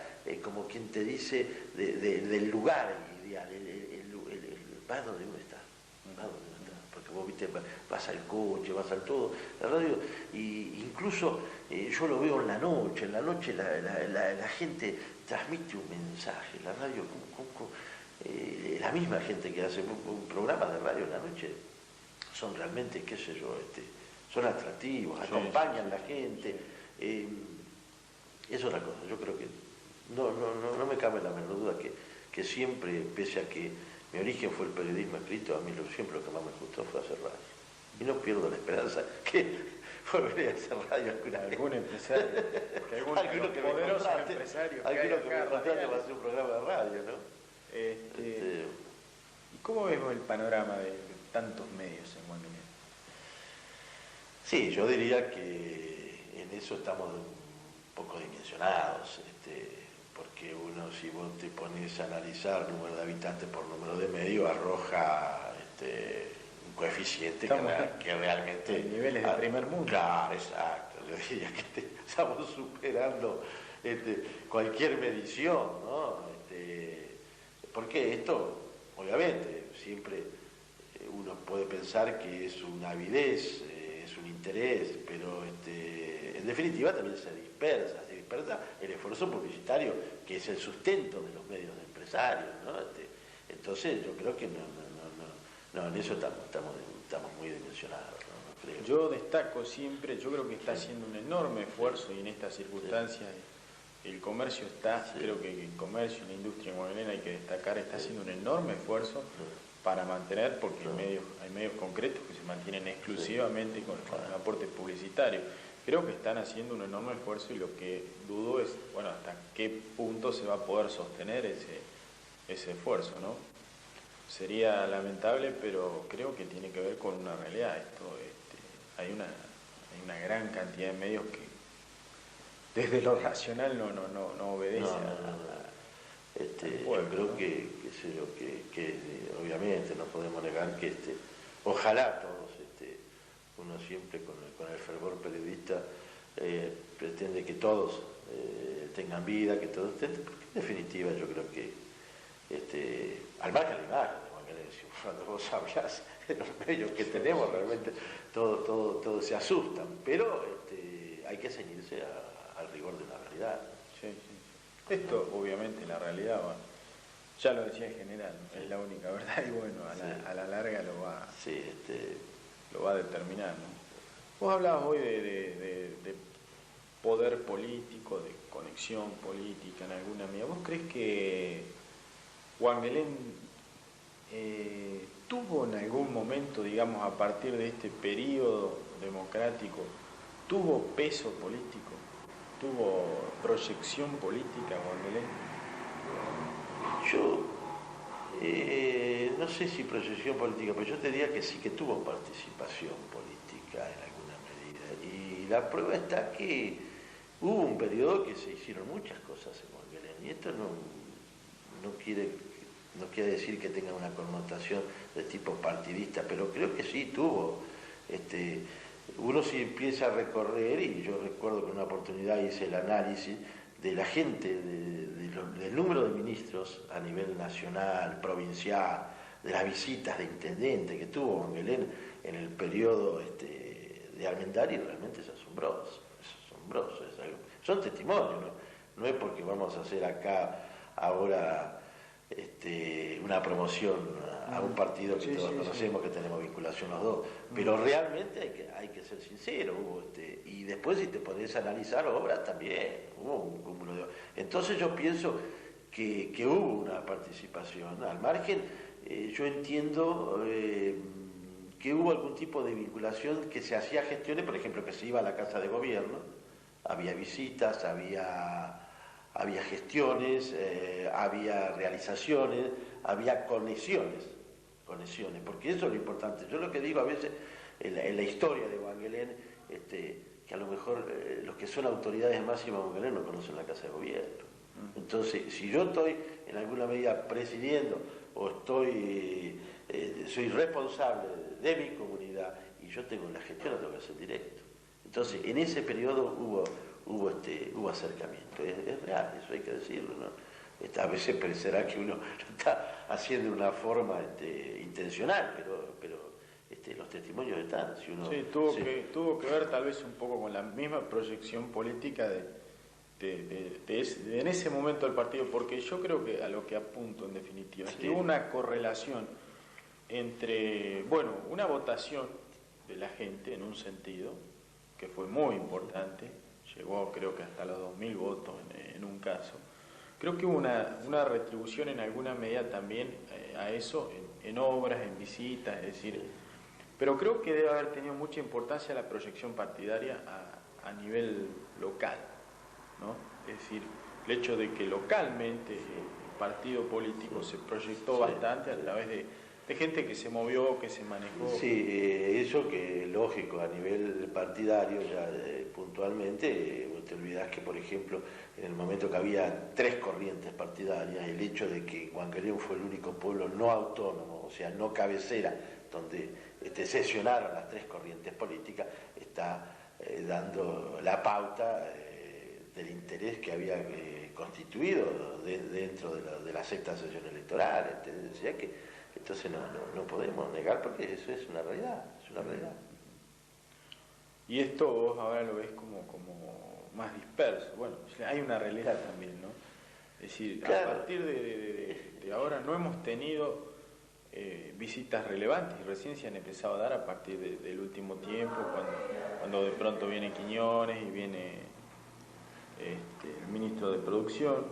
como quien te dice, del lugar ideal, va donde uno está, porque vos viste, vas al coche, vas al todo, la radio, incluso yo lo veo en la noche la gente transmite un mensaje, la radio, la misma gente que hace un programa de radio en la noche, son realmente, qué sé yo, son atractivos, acompañan a la gente, es otra cosa, yo creo que no me cabe la menor duda que siempre, pese a que mi origen fue el periodismo escrito, a mí siempre lo que más me gustó fue hacer radio. Y no pierdo la esperanza que volveré a hacer radio alguna vez. Algún empresario, alguno que poderoso empresario, alguno que me contrate para hacer un programa de radio, ¿no? ¿Y cómo vemos el panorama de tantos medios en Guangelén? Sí, yo diría que en eso estamos un poco dimensionados, porque uno, si vos te pones a analizar número de habitantes por número de medios, arroja un coeficiente que realmente... En niveles de primer mundo. Claro, exacto. Yo diría que estamos superando cualquier medición, ¿no? Porque esto, obviamente, siempre uno puede pensar que es una avidez, es un interés, pero en definitiva también se dispersa el esfuerzo publicitario, que es el sustento de los medios empresarios, ¿no? Entonces yo creo que no, en eso estamos muy dimensionados, ¿no? Creo. Yo destaco siempre, yo creo que está haciendo un enorme esfuerzo y en estas circunstancias el comercio creo que el comercio y la industria en Guangelén hay que destacar, está haciendo un enorme esfuerzo para mantener, porque hay medios concretos que se mantienen exclusivamente con el aporte publicitario. Creo que están haciendo un enorme esfuerzo y lo que dudo es, bueno, hasta qué punto se va a poder sostener ese esfuerzo, ¿no? Sería lamentable, pero creo que tiene que ver con una realidad. Hay una gran cantidad de medios que desde lo racional no obedece yo creo que obviamente no podemos negar que ojalá todos, uno siempre con el fervor periodista pretende que todos tengan vida, que todos estén, porque en definitiva yo creo que al margen de la imagen, cuando vos hablas de los medios que tenemos, realmente todos se asustan, pero hay que ceñirse al rigor de la realidad. Sí. Esto, obviamente, la realidad, ya lo decía en general, es la única verdad y bueno, a la larga lo va a determinar, ¿no? Vos hablabas hoy de poder político, de conexión política en alguna medida. ¿Vos crees que Guangelén tuvo en algún momento, digamos, a partir de este periodo democrático, tuvo peso político? ¿Tuvo proyección política Guangelén? Yo no sé si proyección política, pero yo te diría que sí que tuvo participación política en alguna medida. Y la prueba está que hubo un periodo que se hicieron muchas cosas en Wangelén, y esto no quiere decir que tenga una connotación de tipo partidista, pero creo que sí tuvo. Uno sí empieza a recorrer, y yo recuerdo que en una oportunidad hice el análisis de la gente, del número de ministros a nivel nacional, provincial, de las visitas de intendente que tuvo Wangelén en el periodo de Armendáriz, realmente es asombroso, es algo, son testimonios, no es porque vamos a hacer acá ahora una promoción a un partido que todos conocemos, que tenemos vinculación los dos, pero realmente hay que ser sincero, y después si te podés analizar obras también, hubo un cúmulo de... Entonces yo pienso que hubo una participación, al margen, yo entiendo que hubo algún tipo de vinculación, que se hacía gestiones, por ejemplo, que se iba a la Casa de Gobierno, había visitas, había gestiones, había realizaciones, había conexiones, porque eso es lo importante. Yo lo que digo a veces en la historia de Wangelén, que a lo mejor los que son autoridades máximas de Wangelén no conocen la Casa de Gobierno. Entonces, si yo estoy en alguna medida presidiendo o soy responsable de mi comunidad y yo tengo la gestión, la tengo que hacer directo. Entonces, en ese periodo hubo acercamiento, es real, eso hay que decirlo, ¿no? A veces parecerá que uno lo está haciendo de una forma intencional, pero los testimonios están. Si uno, sí, tuvo que ver tal vez un poco con la misma proyección política en ese momento del partido, porque yo creo que a lo que apunto en definitiva, es que hubo una correlación entre, una votación de la gente en un sentido, que fue muy importante, llegó creo que hasta los 2000 votos en un caso. Creo que hubo una retribución en alguna medida también a eso, en obras, en visitas, es decir, pero creo que debe haber tenido mucha importancia la proyección partidaria a nivel local, ¿no? Es decir, el hecho de que localmente el partido político se proyectó bastante a través de gente que se movió, que se manejó. Sí, eso que lógico, a nivel partidario ya puntualmente, te olvidás que, por ejemplo, en el momento que había 3 corrientes partidarias, el hecho de que Wangelén fue el único pueblo no autónomo, o sea, no cabecera, donde sesionaron las 3 corrientes políticas, está dando la pauta del interés que había constituido dentro de la sexta sesión electoral. Decía que entonces no podemos negar, porque eso es una realidad, Y esto vos ahora lo ves como más disperso. Bueno, hay una realidad también, ¿no? Es decir, claro, a partir de ahora no hemos tenido visitas relevantes, y recién se han empezado a dar a partir del último tiempo, cuando de pronto viene Quiñones y viene el ministro de Producción,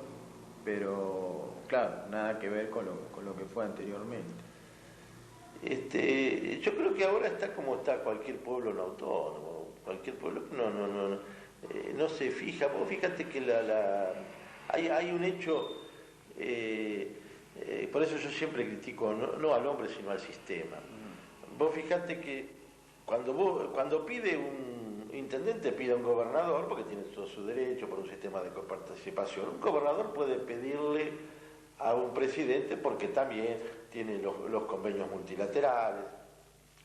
pero claro, nada que ver con lo que fue anteriormente. Yo creo que ahora está como está cualquier pueblo no autónomo, cualquier pueblo no se fija. Vos fíjate que hay un hecho, por eso yo siempre critico no al hombre sino al sistema. Vos fíjate que cuando pide un intendente, pide a un gobernador, porque tiene todo su derecho por un sistema de coparticipación, un gobernador puede pedirle a un presidente porque también tiene los convenios multilaterales,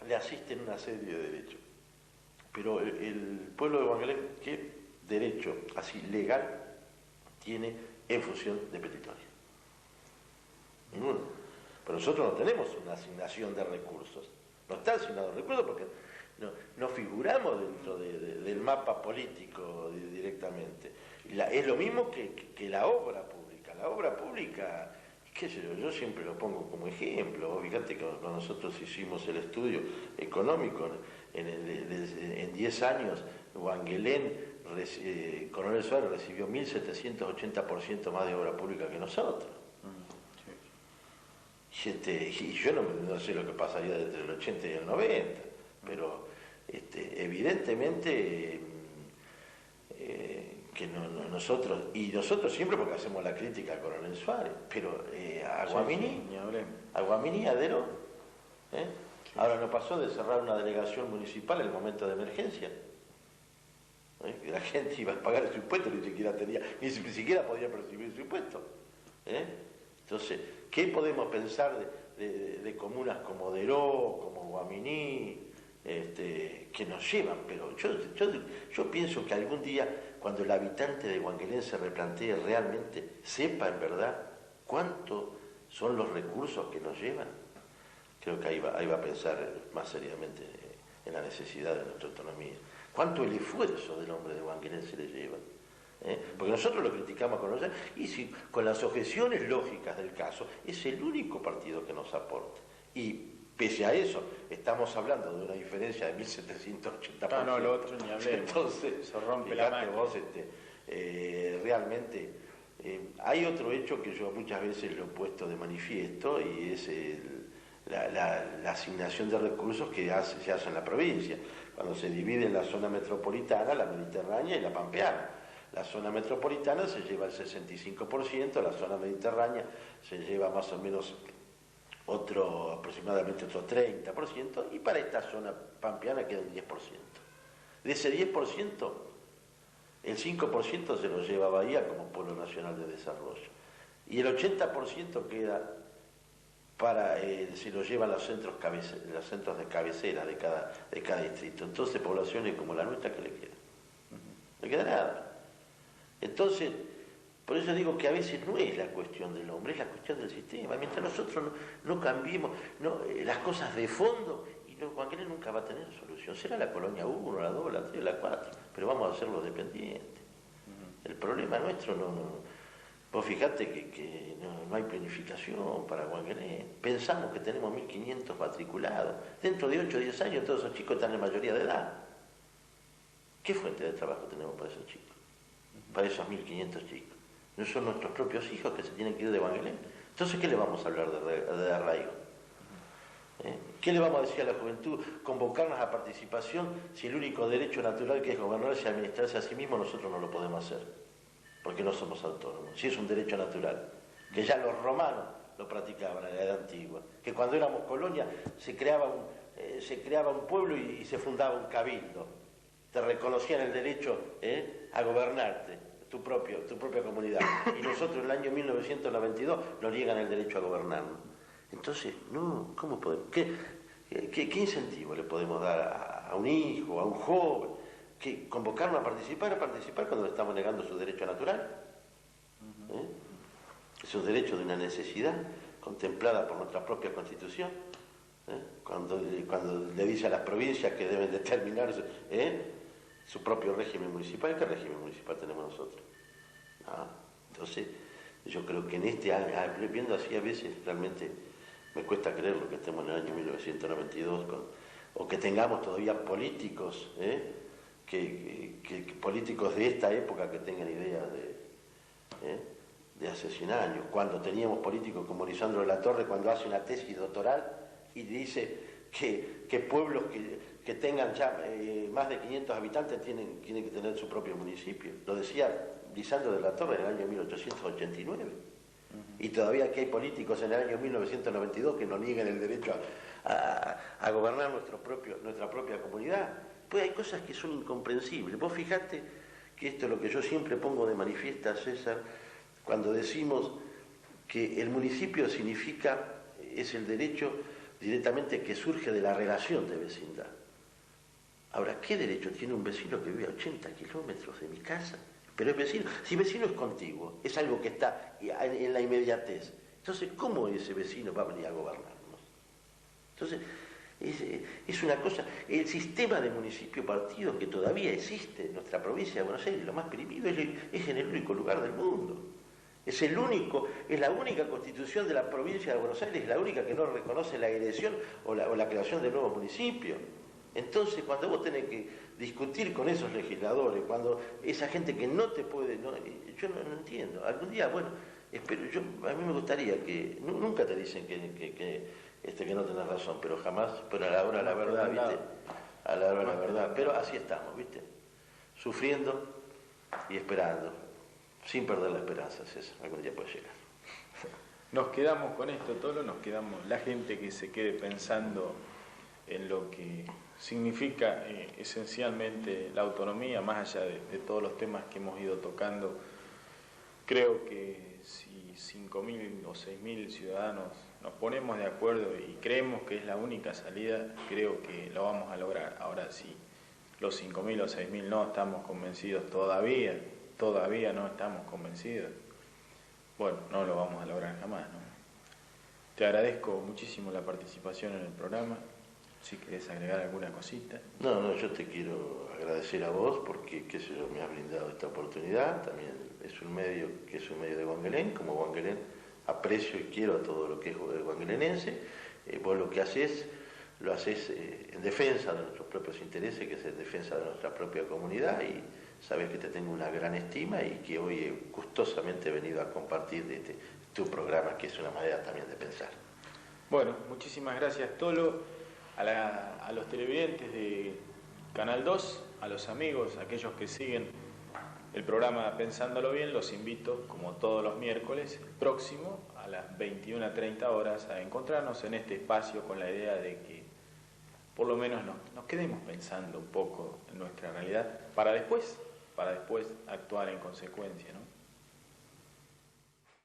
le asisten una serie de derechos. Pero el pueblo de Wangelén, ¿qué derecho así legal tiene en función de petitoria? Ninguno. Pero nosotros no tenemos una asignación de recursos. No está asignado recursos porque no figuramos dentro del mapa político directamente. Es lo mismo que la obra pública. La obra pública, qué sé yo siempre lo pongo como ejemplo. Fíjate que cuando nosotros hicimos el estudio económico, en 10 años, Wangelén, Coronel Suárez recibió 1.780% más de obra pública que nosotros. Y yo no sé lo que pasaría entre el 80 y el 90, pero evidentemente nosotros siempre porque hacemos la crítica a Coronel Suárez, pero a Guamini, a Deró, ahora no pasó de cerrar una delegación municipal en el momento de emergencia. Que la gente iba a pagar su impuesto, ni siquiera podía percibir su impuesto. Entonces, ¿qué podemos pensar de comunas como Deró, como Guaminí, que nos llevan? Pero yo pienso que algún día, cuando el habitante de Huanguelén se replantee realmente, sepa en verdad cuánto son los recursos que nos llevan, creo que ahí va a pensar más seriamente en la necesidad de nuestra autonomía. ¿Cuánto el esfuerzo del hombre de Huanguelén se le lleva? Porque nosotros lo criticamos con las objeciones lógicas del caso, es el único partido que nos aporta. Y pese a eso, estamos hablando de una diferencia de 1.780%. No, lo otro ni hablemos. Entonces, se rompe la máquina. Vos, realmente, hay otro hecho que yo muchas veces lo he puesto de manifiesto, y es la asignación de recursos que se hace en la provincia, cuando se divide en la zona metropolitana, la mediterránea y la pampeana. La zona metropolitana se lleva el 65%, la zona mediterránea se lleva más o menos aproximadamente otro 30%, y para esta zona pampeana queda un 10%. De ese 10%, el 5% se lo lleva Bahía como Polo Nacional de Desarrollo, y el 80% queda se lo llevan los centros de cabecera de cada distrito. Entonces, poblaciones como la nuestra, ¿qué le queda? No queda nada. Entonces, por eso digo que a veces no es la cuestión del hombre, es la cuestión del sistema. Mientras nosotros no cambiemos las cosas de fondo, Huanguelén nunca va a tener solución. Será la colonia 1, la 2, la 3, la 4, pero vamos a hacerlo dependientes. El problema nuestro vos fijate que no hay planificación para Huanguelén. Pensamos que tenemos 1.500 matriculados. Dentro de 8 o 10 años todos esos chicos están en mayoría de edad. ¿Qué fuente de trabajo tenemos para esos chicos? Para esos 1.500 chicos. No son nuestros propios hijos que se tienen que ir de Huanguelén. Entonces, ¿qué le vamos a hablar de arraigo? ¿Qué le vamos a decir a la juventud? Convocarnos a participación, si el único derecho natural que es gobernarse y administrarse a sí mismo, nosotros no lo podemos hacer, porque no somos autónomos. Si es un derecho natural, que ya los romanos lo practicaban en la Edad Antigua, que cuando éramos colonia se creaba un pueblo y se fundaba un cabildo. Te reconocían el derecho a gobernarte, tu propia comunidad. Y nosotros en el año 1992 nos niegan el derecho a gobernarnos. Entonces, no, ¿cómo podemos? ¿Qué incentivo le podemos dar a un hijo, a un joven? ¿Que convocarnos a participar cuando le estamos negando su derecho natural? Es un derecho de una necesidad contemplada por nuestra propia Constitución. Cuando le dice a las provincias que deben determinar su propio régimen municipal. ¿Qué régimen municipal tenemos nosotros? Entonces, yo creo que viendo así a veces, realmente me cuesta creerlo que estemos en el año 1992 o que tengamos todavía políticos, políticos de esta época que tengan ideas de hace 100 años, cuando teníamos políticos como Lisandro de la Torre, cuando hace una tesis doctoral y dice que pueblos que tengan ya más de 500 habitantes tienen que tener su propio municipio. Lo decía Lisandro de la Torre en el año 1889. Y todavía que hay políticos en el año 1992 que nos niegan el derecho a gobernar nuestra propia comunidad. Pues hay cosas que son incomprensibles. Vos fijate que esto es lo que yo siempre pongo de manifiesta, César, cuando decimos que el municipio es el derecho directamente que surge de la relación de vecindad. Ahora, ¿qué derecho tiene un vecino que vive a 80 kilómetros de mi casa? Pero es vecino. Si vecino es contiguo, es algo que está en la inmediatez. Entonces, ¿cómo ese vecino va a venir a gobernarnos? Entonces, es una cosa. El sistema de municipio-partido que todavía existe en nuestra provincia de Buenos Aires, lo más primido, es en el único lugar del mundo. Es la única constitución de la provincia de Buenos Aires, es la única que no reconoce la agresión o la creación de nuevos municipios. Entonces, cuando vos tenés que discutir con esos legisladores, cuando esa gente que no te puede, yo no entiendo. Algún día, bueno, a mí me gustaría que, nunca te dicen que no tenés razón, pero jamás, pero a la hora de la verdad, ¿viste? A la hora de la verdad, pero así estamos, ¿viste? Sufriendo y esperando, sin perder la esperanza, César, algún día puede llegar. Nos quedamos con esto, Tolo, nos quedamos, la gente que se quede pensando en lo que significa esencialmente la autonomía, más allá de todos los temas que hemos ido tocando. Creo que si 5.000 o 6.000 ciudadanos nos ponemos de acuerdo y creemos que es la única salida, creo que lo vamos a lograr. Ahora, si los 5.000 o 6.000 no estamos convencidos todavía no estamos convencidos, bueno, no lo vamos a lograr jamás, ¿no? Te agradezco muchísimo la participación en el programa. Si querés agregar alguna cosita. No, yo te quiero agradecer a vos porque, qué sé yo, me has brindado esta oportunidad. También es un medio que es un medio de Wangelén. Como Wangelén aprecio y quiero a todo lo que es wangelenense. Vos lo que haces, lo haces en defensa de nuestros propios intereses, que es en defensa de nuestra propia comunidad, y sabes que te tengo una gran estima y que hoy gustosamente he venido a compartir tu programa, que es una manera también de pensar. Bueno, muchísimas gracias, Tolo. A los televidentes de Canal 2, a los amigos, a aquellos que siguen el programa Pensándolo Bien, los invito, como todos los miércoles, el próximo, a las 21:30 horas, a encontrarnos en este espacio con la idea de que por lo menos nos quedemos pensando un poco en nuestra realidad para después actuar en consecuencia, ¿no?